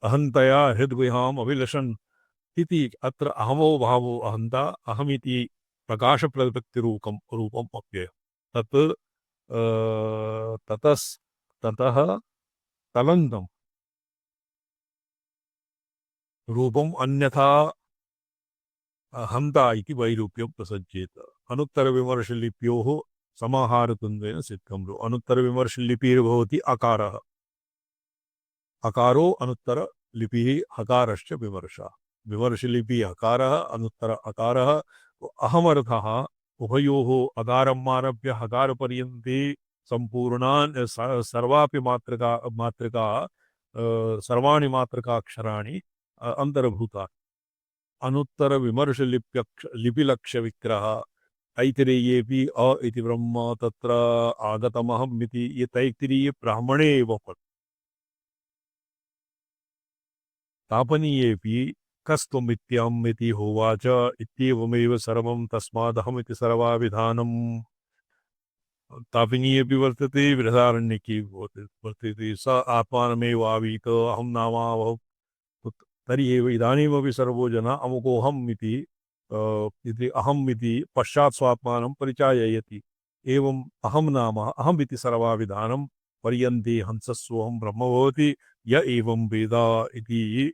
अहन्तया हृद्विहाम् अभिलषन् इति अत्र अहमो भावो अहन्ता अहमिति प्रकाशप्रतिपत्तिरूपम् अप्ययम्। तत् ततः तलन्तं रूपम् अन्यथा हन्ता इति वैरूप्यं प्रसज्येत। अनुत्तरविमर्शलिप्योः समाहारतुल्येन सिद्धं। अनुत्तरविमर्शलिपिर्भवति अकारः अकारो अनुत्तर लिपिः हकारश्च विमर्शः विमर्शलिपि हकारः अनुत्तर अकारः अहमर्थः उभयोः अकारम् आरभ्य हकारपर्यन्ते सम्पूर्णान् सर्वापि मात्रका सर्वाणि मात्रकाक्षराणि अन्तर्भूतानि। अनुत्तर विमर्श लिपिलक्ष्य विग्रह तैत्तिरीयेऽपि अ इति ब्रह्म तत्र आगतमहम् इति ये तैत्तिरीये ब्राह्मणे एव तापनीयेऽपि कस्त्वमित्यहम् इति होवाच इत्येवमेव सर्वं तस्मादहमिति सर्वाविधानम्। तापनीयेऽपि वर्तते बृहदारण्यके वर्तते स आत्मानमेव आवीत अहं नामावहम्। तर्हि एव इदानीमपि सर्वो जना अमुकोऽहम् इति अहम् इति पश्चात् स्वात्मानं परिचाययति। एवम् अहं नाम अहम् इति सर्वाविधानं पर्यन्ते हंसस्वहं ब्रह्म भवति य एवं वेद इति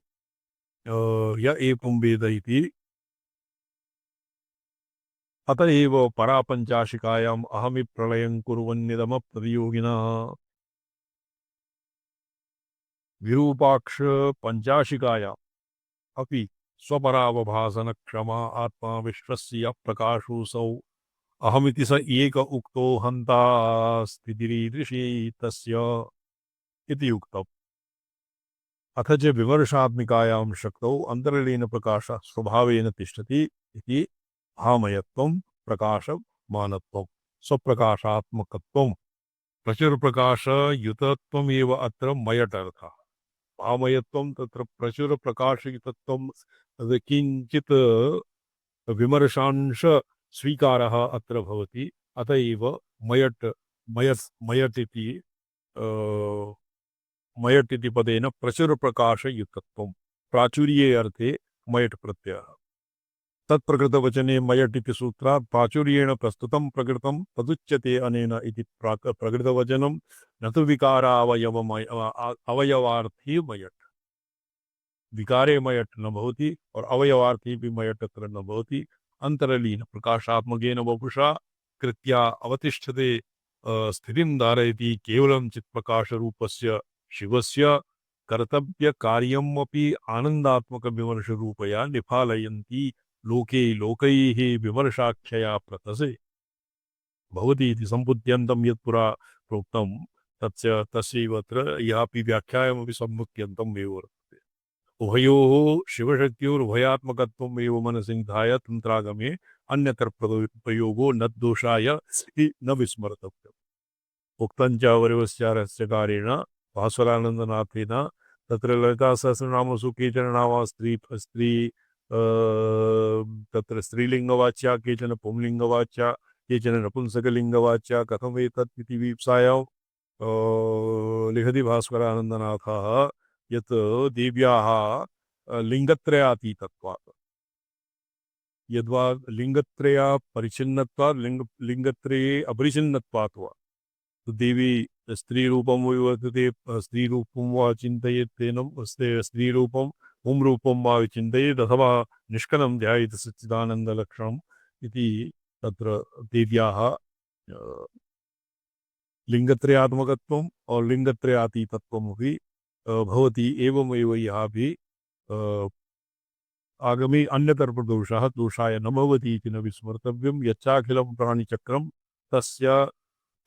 अत एव परापञ्चाशिकायाम् अहमि प्रलयं कुर्वन्निदमप्रतियोगिनः विरूपाक्ष पंचाशिकायाम् अपि स्वपरावभासन क्षमा आत्मा विश्वस्य प्रकाशोऽसौ अहमिति स एक उक्तो हन्ता स्थितिरीदृशी तस्य इति उक्तम्। अथ च विमर्शात्मिकायां शक्तौ अन्तरलीन प्रकाशः स्वभावेन तिष्ठति इति भामयत्वं प्रकाशमानत्वं स्वप्रकाशात्मकत्वं प्रचुरप्रकाशयुतत्वमेव अत्र मयटर्थः। भामयत्वं तत्र प्रचुरप्रकाशयुतत्वं किञ्चित् विमर्शांश स्वीकारः अत्र भवति। अत एव मयट् इति पदेन प्रचुरप्रकाशयुक्तत्वं प्राचुर्ये अर्थे मयट् प्रत्ययः। तत्प्रकृतवचने मयट् इति सूत्रात् प्राचुर्येण प्रस्तुतं प्रकृतं तदुच्यते अनेन इति प्रकृतवचनं न तु अवयवार्थी मयट्। विकारे मयट् न भवति और अवयवार्थी भी मयट् अत्र न भवति। अंतरलीन प्रकाशात्मकेन वपुषा कृत्या अवतिष्ठते स्थितिं धारयति केवलं चित्प्रकाशरूपस्य शिवस्य कर्तव्य कार्यमपि आनंदात्मक विमर्श रूपया निफालयन्ति लोके लोकैः विमर्शाख्यया प्रतसे भवति इति सम्पुत्यन्तं यत्पुरा प्रोक्तं तस्यैव अत्र यापि व्याख्यायामपि सम्मुख्यन्तम् एव वर्तते। उभयोः शिवशक्त्योरुभयात्मकत्वम् एव मनसि निधाय तन्त्रागमे अन्यत्र प्रयोगो न दोषाय न विस्मर्तव्यम्। उक्तं च वरवस्यारस्यकारेण भास्वरानन्दनाथेन तत्र ललितासहस्रनामसु केचन नामा स्त्री तत्र स्त्रीलिङ्गवाच्या, केचन पुंलिङ्गवाच्या, केचन नपुंसकलिङ्गवाच्या, कथमेतत् इति वीप्सायां लिखति भास्करानन्दनाथः यत् देव्याः लिङ्गत्रयातीतत्वात्, यद्वा लिङ्गत्रया परिचिन्नत्वात् लिङ्गत्रये अपरिचिन्नत्वात् वा देवी स्त्रीरूपं विवर्तते, स्त्रीरूपं वा चिन्तयेत् तेन स्त्रीरूपं पुंरूपं वा चिन्तयेत् अथवा निष्कलं ध्यायेत् सच्चिदानन्दलक्षणम् इति तत्र देव्याः लिङ्गत्रयात्मकत्वम् और लिङ्गत्रयातीतत्वम् अपि भवति। एवमेव यः अपि आगमे अन्यतरप्रदोषः दोषाय न भवति इति न विस्मर्तव्यं। यच्चाखिलं प्राणिचक्रं तस्य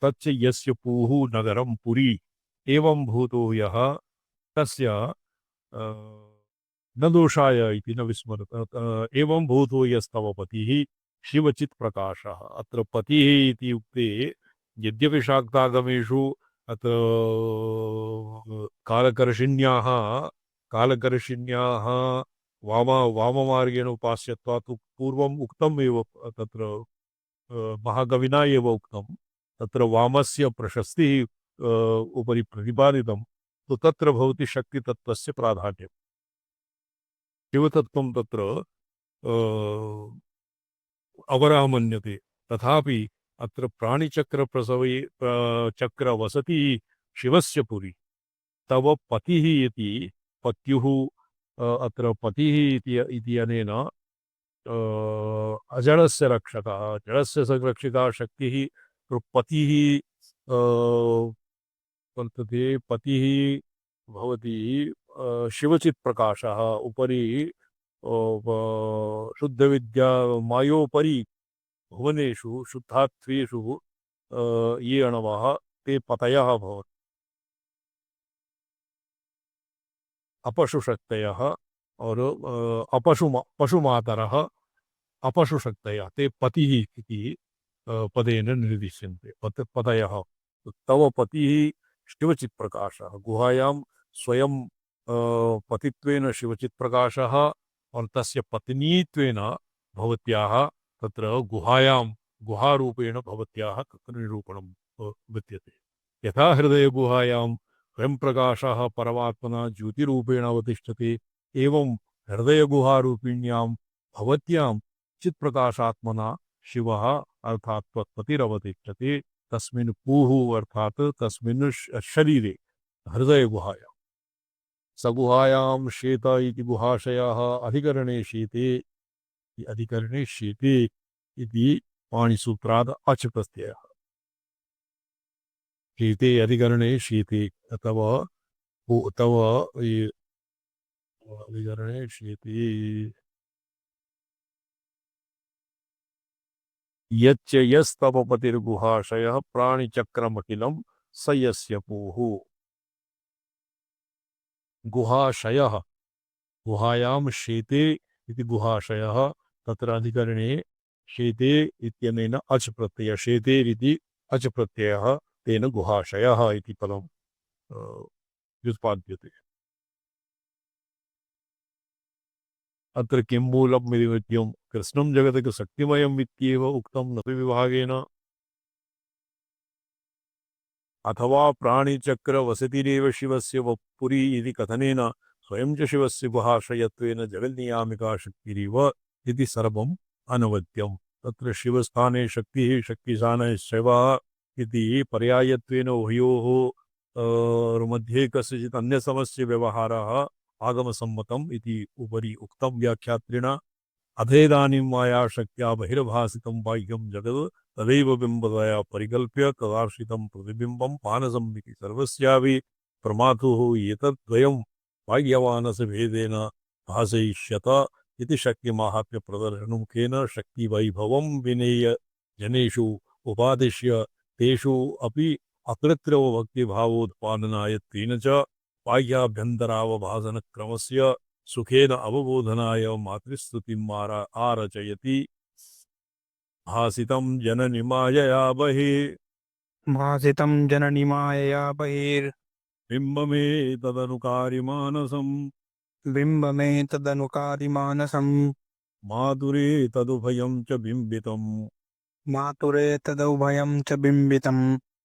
तच्च यस्य पूः नगरं पुरी एवं भूतो यः तस्य न दोषाय इति न विस्मरत। एवं भूतो यस्तव पतिः शिवचित् प्रकाशः। अत्र पतिः इति उक्ते यद्यपि शाक्तागमेषु अत्र कालकर्षिण्याः वाममार्गेण उपास्यत्वात् पूर्वम् उक्तम् एव तत्र महाकविना एव उक्तं तत्र वामस्य प्रशस्तिः उपरि प्रतिपादितं, तो तत्र भवति शक्तितत्त्वस्य प्राधान्यम्। शिवतत्त्वं तत्र अवरः मन्यते, तथापि अत्र प्राणिचक्रप्रसवे चक्रवसति शिवस्य पुरी तव पतिः इति पत्युः अत्र पतिः इति अनेन अजडस्य रक्षकः, जडस्य संरक्षिता शक्तिः पतिः वर्तते। पतिः भवति शिवचित् प्रकाशः। उपरि शुद्धविद्या मायोपरि भुवनेषु शुद्धात्वेषु ये अणवः ते पतयः भवन्ति। अपशुशक्तयः और पशुमातरः अपशुशक्तयः ते पतिः इति पदेन निर्दिश्यन्ते। पतयः। तव पतिः शिवचित् प्रकाशः। गुहायां स्वयं पतित्वेन शिवचित् प्रकाशः और तस्य पत्नीत्वेन भवत्याः तत्र गुहायां गुहारूपेण भवत्याः तत्र निरूपणं विद्यते। यथा हृदयगुहायां स्वयं प्रकाशः परमात्मना ज्योतिरूपेण अवतिष्ठते, एवं हृदयगुहारूपिण्यां भवत्यां चित्प्रकाशात्मना शिवः अर्थात् त्वत्पतिरवतिष्ठते। तस्मिन् पूः अर्थात् तस्मिन् शरीरे हृदयगुहायां सगुहायां शेत इति गुहाशयः अधिकरणे शेते इति पाणिसूत्राद् अच् प्रत्ययः। शेते अधिकरणे शेते अथवा अधिकरणे शेते यच्च यस्तव पतिर्गुहाशयः प्राणिचक्रमखिलं स यस्य पूः। गुहाशयः गुहायां शेते इति गुहाशयः तत्र अधिकरणे शेते इत्यनेन अच् प्रत्ययः शेते इति अच् प्रत्ययः तेन गुहाशयः इति पदं व्युत्पाद्यते। अत्र किं मूलम् इति विद्यं कृष्णं जगत् शक्तिमयम् इत्येव उक्तं न विभागेन। अथवा प्राणिचक्रवसतिरेव शिवस्य पुरी इति कथनेन स्वयं च शिवस्य गुहाशयत्वेन जगन्नियामिका शक्तिरिव इति सर्वम् अनवद्यम्। तत्र शिवस्थाने शक्तिः शक्तिस्थाने शिवः इति पर्यायत्वेन उभयोः मध्ये कस्यचित् अन्यसमस्य व्यवहारः आगमसम्मतम् इति उपरि उक्तं व्याख्यात्रिणा। अथेदानीं मायाशक्त्या बहिर्भासितं बाह्यं जगत् तदैव बिम्बतया परिकल्प्य तदाश्रितं प्रतिबिम्बं मानसम् इति सर्वस्यापि प्रमातुः एतद्द्वयं बाह्यमानसभेदेन भासयिष्यत इति शक्तिमाहात्म्यप्रदर्शनमुखेन शक्तिवैभवं विनेय जनेषु उपादिश्य तेषु अपि अकृत्रिम भक्तिभावोत्पादनाय तेन च बाह्याभ्यन्तरावभासनक्रमस्य सुखेन अवबोधनाय मातृस्तुतिम् आरचयति। भासितं जननिमायया बहिः भासितं जननी मायया बहिर् बिम्बमे तदनुकारि मानसम् बिम्बमेतदनुकारिमानसं माधुरे तदुभयं च बिम्बितम् मातुरे तदुभयं च बिम्बितं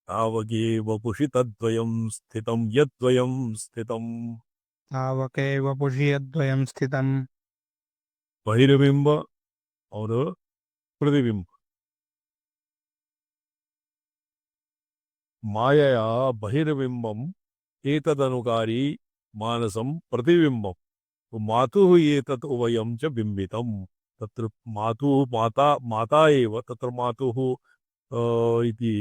तावके वपुषि तद्वयं स्थितं यद्वयं स्थितम् तावकेव पुषियद्वयं स्थितं बहिर्बिंब और प्रतिबिंब मायया बहिर्बिंबम एतदनुकारी मानसम प्रतिबिंबम तो मातुः एतत् उभयं च बिंबितम् तत्र मातुः माता माता एव तत्र मातुः इति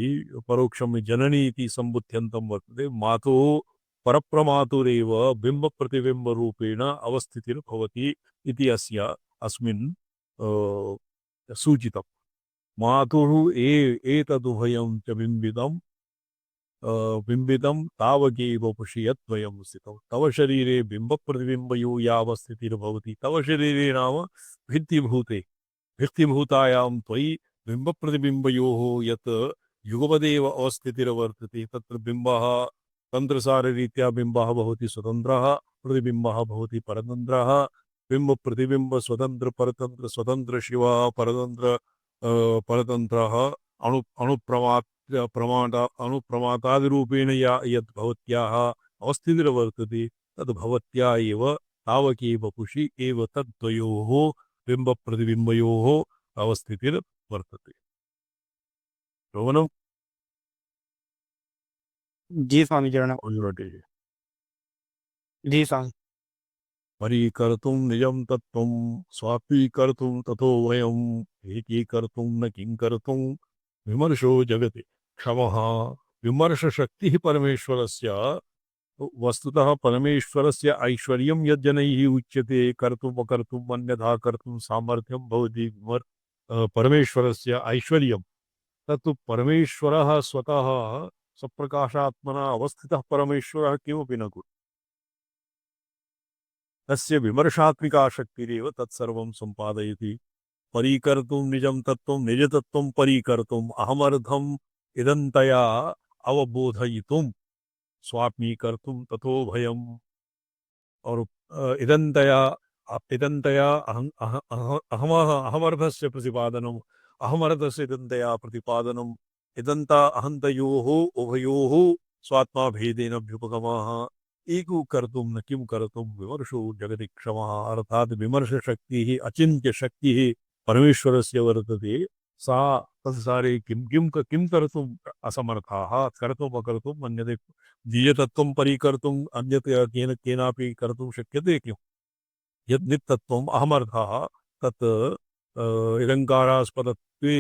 परोक्षं जननी इति सम्बुध्यन्तं वर्तते मातुः परप्रमातुरेव बिम्बप्रतिबिम्बरूपेण अवस्थितिर्भवति इति अस्य अस्मिन् सूचितम् मातुः एतदुभयं च बिंबितं तावकेव पुषियद्वयं स्थितौ तव शरीरे बिम्बप्रतिबिम्बयो यावस्थितिर्भवति तव शरीरे नाम भित्तिभूते भित्तिभूतायां त्वयि बिम्बप्रतिबिम्बयोः यत् युगपदेव अवस्थितिर्वर्तते तत्र बिम्बः तन्त्रसाररीत्या बिम्बः भवति स्वतन्त्रः प्रतिबिम्बः भवति परतन्त्रः बिम्बप्रतिबिम्ब स्वतन्त्र परतन्त्र स्वतन्त्र शिव परतन्त्र परतन्त्रः अनुप्रमातादिरूपेण यद् भवत्याः अवस्थितिर्वर्तते तद् भवत्या एव तावकी वपुषि एव तद्वयोः बिम्बप्रतिबिम्बयोः अवस्थितिर्वर्तते श्रवणं जी स्वामी चरण उल्लटे जी स्वामी परीकर्तुं निजं तत्त्वं स्वापीकर्तुं ततो वयम् एकीकर्तुं न किं कर्तुं विमर्शो जगति क्षमः विमर्शशक्तिः परमेश्वरस्य वस्तुतः परमेश्वरस्य ऐश्वर्यं यज्जनैः उच्यते कर्तुम् अकर्तुम् अन्यथा कर्तुं सामर्थ्यं भवति परमेश्वरस्य ऐश्वर्यं तत्तु परमेश्वरः स्वतः सप्रकाशात्मना अवस्थितः परमेश्वरः किमपि न कुर्यात् तस्य विमर्शात्मिका शक्तिरेव तत्सर्वं सम्पादयति परीकर्तुं निजं तत्त्वं निजतत्त्वं परीकर्तुम् अहमर्थम् इदन्तया अवबोधयितुं स्वात्मीकर्तुं ततो भयम् और इदन्तया अहमर्थस्य प्रतिपादनम् अहमर्थस्य इदन्तया प्रतिपादनम् इदन्ता अहन्तयोः उभयोः स्वात्मा भेदेन अभ्युपगमः एको कर्तुं न किं कर्तुं विमर्शो जगति क्षमः अर्थात् विमर्शशक्तिः अचिन्त्यशक्तिः परमेश्वरस्य वर्तते सा तत्सारे किं कर्तुम् असमर्थाः कर्तुम् अकर्तुम् अन्यते निजतत्त्वं परिकर्तुम् अन्यतया केनापि कर्तुं शक्यते किम् यद् नित्यत्वम् अहमर्थः तत् इदङ्कारास्पदत्वे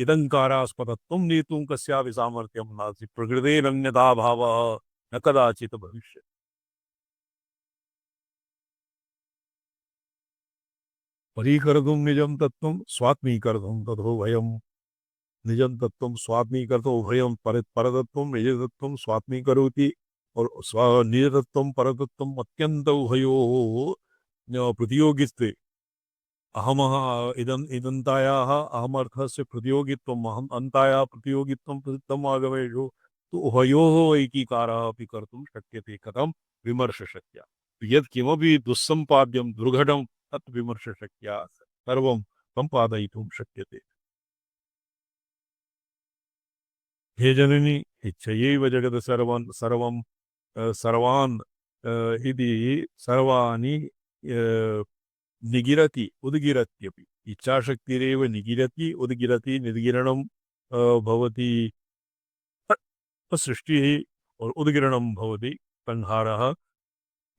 इदङ्कारास्पदत्वं नेतुं कस्यापि सामर्थ्यं नास्ति प्रकृतेरन्यथा भावः न कदाचित् भविष्यति परीकर्तुं निजं तत्त्वं स्वात्मीकर्तुं ततो भयम् निजं तत्त्वं स्वात्मीकर्तुं उभयं परतत्त्वं निजतत्त्वं स्वात्मीकरोति और निजतत्त्वं परतत्त्वम् अत्यन्त उभयोः प्रतियोगित्वे अहमः इदन्तायाः अहमर्थस्य प्रतियोगित्वम् अहम् अन्तायाः प्रतियोगित्वं प्रसिद्धम् आगमेषु तु उभयोः ऐकीकारः अपि कर्तुं शक्यते कथं विमर्शशक्त्या यत्किमपि दुस्सम्पाद्यं दुर्घटं तत् विमर्शशक्त्या सर्वं सम्पादयितुं शक्यते हे जननी इच्छयैव जगत् सर्वान् इति सर्वाणि निगिरति उद्गिरत्यपि इच्छाशक्तिरेव निगिरति उद्गिरति निर्गिरणं भवति सृष्टिः और उद्गिरणं भवति संहारः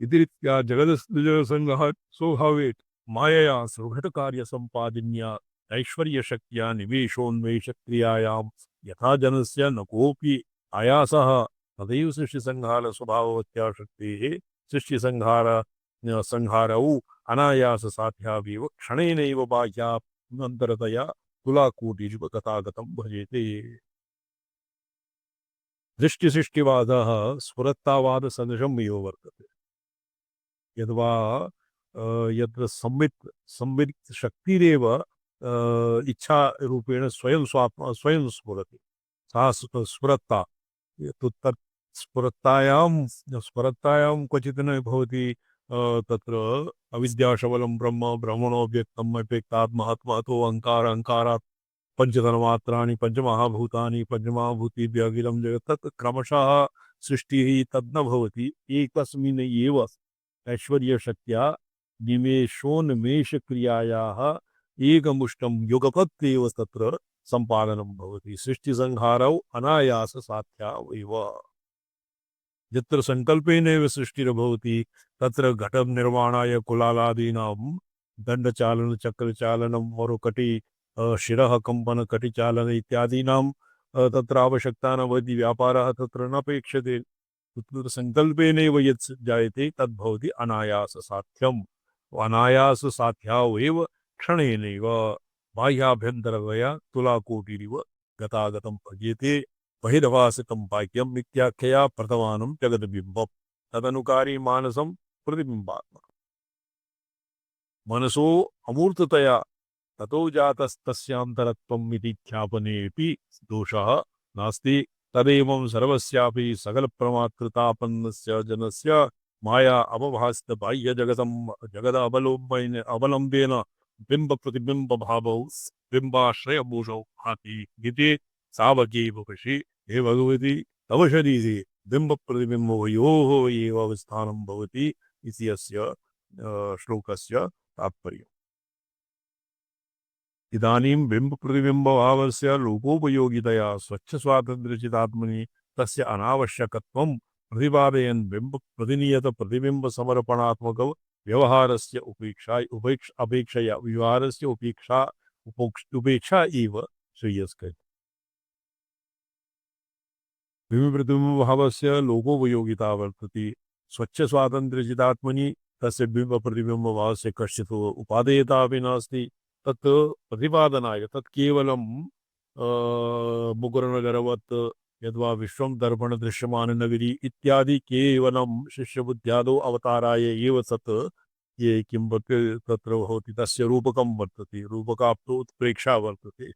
इति रीत्या जगदसङ्गः स्वभावेत् मायया सुघटकार्यसम्पादिन्या ऐश्वर्यशक्त्या निवेशोन्मेषक्रियायां यथा जनस्य न कोऽपि आयासः तदैव सृष्टिसंहारस्वभाववत्या शक्तेः सृष्टिसंहारौ अनायाससाध्यावेव क्षणेनैव बाह्यान्तरतया तुलाकोटिषु तथागतं भजेते दृष्टिसृष्टिवादः स्फुरत्तावादसदृशम् एव वर्तते यद्वा यत्र संवित् शक्तिरेव इच्छा रूपेण स्वयं स्फुरति सा स्फुरत्ता तत् स्फुरत्तायां क्वचित् न भवति तत्र अविद्याशबलं ब्रह्म ब्रह्मणो व्यक्तम् अव्यक्तात् महात्मातो अहङ्कार अहङ्कारात् पंचतन्मात्राणि पंचमहाभूतानि पंचमहाभूतेभ्यः अखिलं जगत् तत् क्रमशः सृष्टिः तद् न भवति एकस्मिन् एव ऐश्वर्यशक्त्या निमेषोन्मेषक्रियायाः एकमुष्टं युगपत्येव तत्र सम्पादनं भवति सृष्टिसंहारौ अनायाससाध्या एव यत्र संकल्पेनैव सृष्टिर्भवति तत्र घटनिर्माणाय कुलालादीनां दण्डचालनचक्रचालनं मरुकटि शिरः कम्पन कटिचालन इत्यादीनां तत्र आवश्यकता न भवति व्यापारः तत्र नापेक्षते तत्र संकल्पेनैव यत् जायते तद्भवति अनायाससाध्यम् अनायाससाध्याव एव क्षणेनैव बाह्याभ्यन्तरतया तुलाकोटिरिव गतागतं भज्यते बहिर्भासितं बाह्यं मिथ्याख्यया प्रथमानं जगद्बिम्बं तदनुकारी मानसं प्रतिबिम्बात्मकम् मनसो अमूर्ततया ततो जातस्तस्यान्तरत्वम् इति ख्यापनेऽपि दोषः नास्ति तदेवं सर्वस्यापि सकलप्रमातृतापन्नस्य जनस्य माया अवभासित बाह्यजगतं अवलम्बेन बिम्बप्रतिबिम्बभावौ बिम्बाश्रयभूषौ भाति इति सावकी वपषि हे भगवति तव शरीरे बिम्बप्रतिबिम्बयोः एव अवस्थानं भवति इति अस्य श्लोकस्य तात्पर्यम् इदानीं बिम्बप्रतिबिम्बभावस्य लोकोपयोगितया स्वच्छस्वातन्त्र्यचिदात्मनि तस्य अनावश्यकत्वं प्रतिपादयन् बिम्बप्रतिनियतप्रतिबिम्बसमर्पणात्मक व्यवहारस्य अपेक्षया व्यवहारस्य उपेक्षा एव श्रेयस्करी बिम्बप्रतिबिम्बभावस्य लोकोपयोगिता वर्तते स्वच्छस्वातन्त्र्यचिदात्मनि तस्य बिम्बप्रतिबिम्बभावस्य कश्चित् उपादेयता अपि नास्ति तत् प्रतिपादनाय तत् केवलं मुकुरनगरवत् यद्वा विश्वं दर्पण दृश्यमाननगरी इत्यादि केवलं शिष्यबुद्ध्यादौ अवताराय एव तत् ये किं तत्र भवति तस्य रूपकं वर्तते रूपकाप्तो उत्प्रेक्षा वर्तते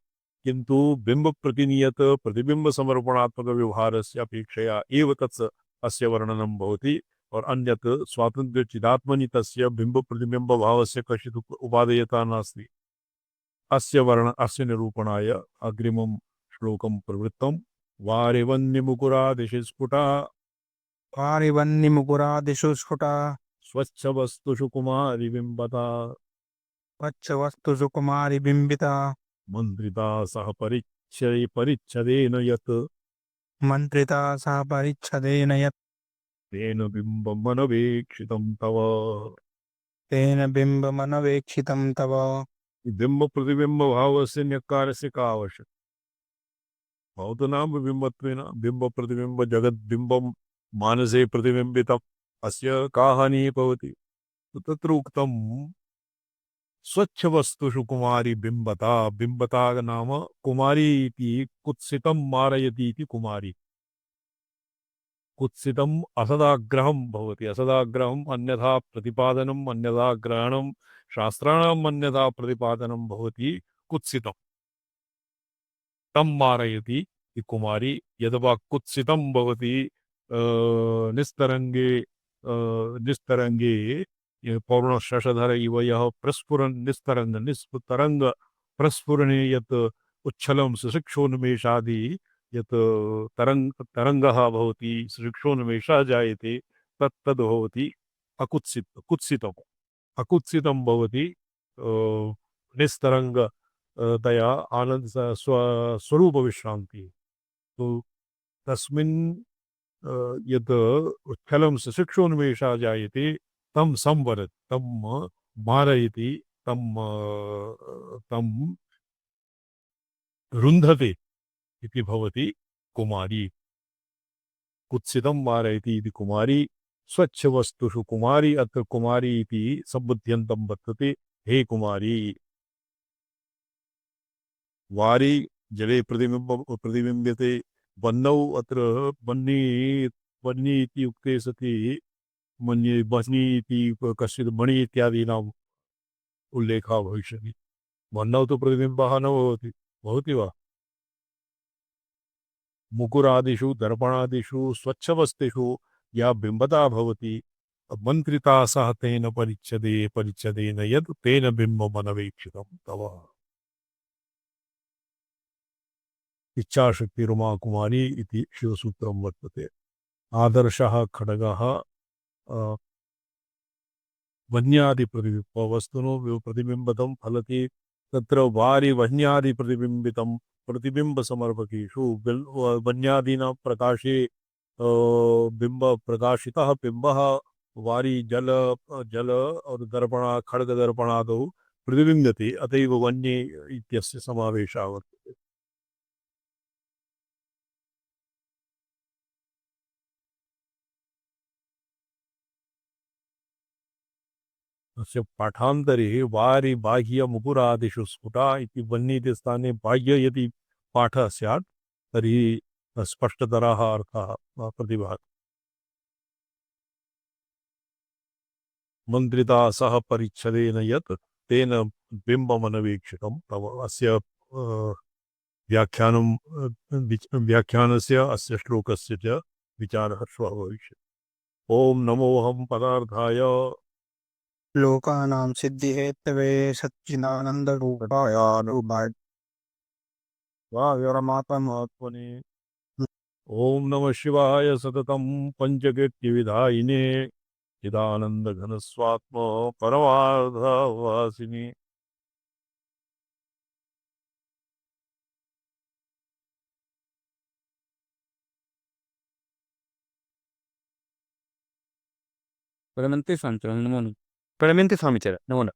किन्तु बिम्बप्रतिनियत प्रतिबिम्बसमर्पणात्मक व्यवहारस्य अपेक्षया एव तत् अस्य वर्णनं भवति और अन्यत् स्वातन्त्र्यचिदात्मनि तस्य बिम्बप्रतिबिम्बभावस्य कश्चित् उपादेयता नास्ति अस्य निरूपणाय अग्रिमं श्लोकं प्रवृत्तं वारिवन्यमुकुरादिशि स्फुटा वारिवन्निमुकुरादिषु स्फुटा स्वच्छवस्तुषु कुमारिबिम्बता वत्सवस्तुषु कुमारी बिम्बिता मन्त्रिता सह परिच्छदेन यत् मन्त्रिता सह परिच्छदेन यत् तेन बिम्बमनवेक्षितं तव तेन बिम्बमनवेक्षितं तव बिम्बप्रतिबिम्बभावस्य न्यक्कारस्य का आवश्यकता भवतु नाम बिम्बत्वेन बिम्बप्रतिबिम्ब जगद्बिम्बं मानसे प्रतिबिम्बितम् अस्य का हानिः भवति तत्र उक्तं स्वच्छवस्तुषु कुमारी बिम्बता बिम्बता नाम कुमारी इति कुत्सितं मारयति इति कुमारी कुत्सितम् असदाग्रहं भवति असदाग्रहम् अन्यथा प्रतिपादनम् अन्यथा ग्रहणं शास्त्राणाम् अन्यथा प्रतिपादनं भवति कुत्सितं तं मारयति इति कुमारी यद्वा कुत्सितं भवति निस्तरंगे निस्तरंगे पौर्णशशधर इव यः प्रस्फुरन् निस्तरंग निस्तरंग प्रस्फुरणे यत् उच्छलं सुशिक्षोन्मेषादि यत् तरंगः भवति सुशिक्षोन्मेषः जायते तद् भवति कुत्सितम् अकुत्सितं भवति निस्तरंग तया आनंद स्वरूप विश्रांति तो तस्मिन् यत् उच्छलं सुशिक्षोन्मेषः जायते तं संवरत् तं मारयति तं रुन्धते इति भवति कुमारी कुत्सितं मारयति इति कुमारी स्वच्छवस्तुषु कुमारी अत्र कुमारी इति सम्बुध्यन्तं वर्तते हे कुमारी वारी जले प्रतिबिम्ब्यते वह्नौ अत्र वह्नि इति उक्ते सति मन्ये वह्नि इति कश्चित् मणि इत्यादीनाम् उल्लेखः भविष्यति वह्नौ तु प्रतिबिम्बः न भवति वा मुकुरादिषु दर्पणादिषु स्वच्छवस्तुषु या बिम्बता भवति मंत्रिता सह तेन परिच्छदेन यत् तेन बिम्बमनवेक्षितं तव। इच्छाशक्ति रुमा कुमारी इति शिवसूत्रं वर्तते। आदर्शः खड्गः वन्यादिप्रतिबिम्बवस्तुनो प्रतिबिम्बतं फलति तत्र वारि वन्यादिप्रतिबिम्बितं प्रतिबिम्बसमर्पकेषु वन्यादीनां प्रकाशे बिम्ब प्रकाशितः बिम्बः वारि जल और दर्पण खड्गदर्पणादौ प्रतिबिम्बते अतएव वन्ये इत्यस्य समावेशः वर्तते। अस्य पाठान्तरे वारि बाह्य मुकुरादिषु स्फुटा इति वन्येति स्थाने बाह्य यदि पाठः स्यात् तर्हि स्पष्टतरः अर्थः प्रतिभाति। मन्त्रिता सह परिच्छदेन यत् तेन बिम्बमनवेक्षितं तव। अस्य व्याख्यानस्य अस्य श्लोकस्य च विचारः श्वः भविष्यति। ओम नमोऽहं पदार्थाय लोकानां सिद्धिहेतवे सच्चिदानन्दरूपाय रूपाय परमात्मने। ओम नमः शिवाय सततं पंचकृत्यविधायिने चिदानन्दघनस्वात्म परमार्थवासिने। Veramente santo, namo. Veramente swami, namo.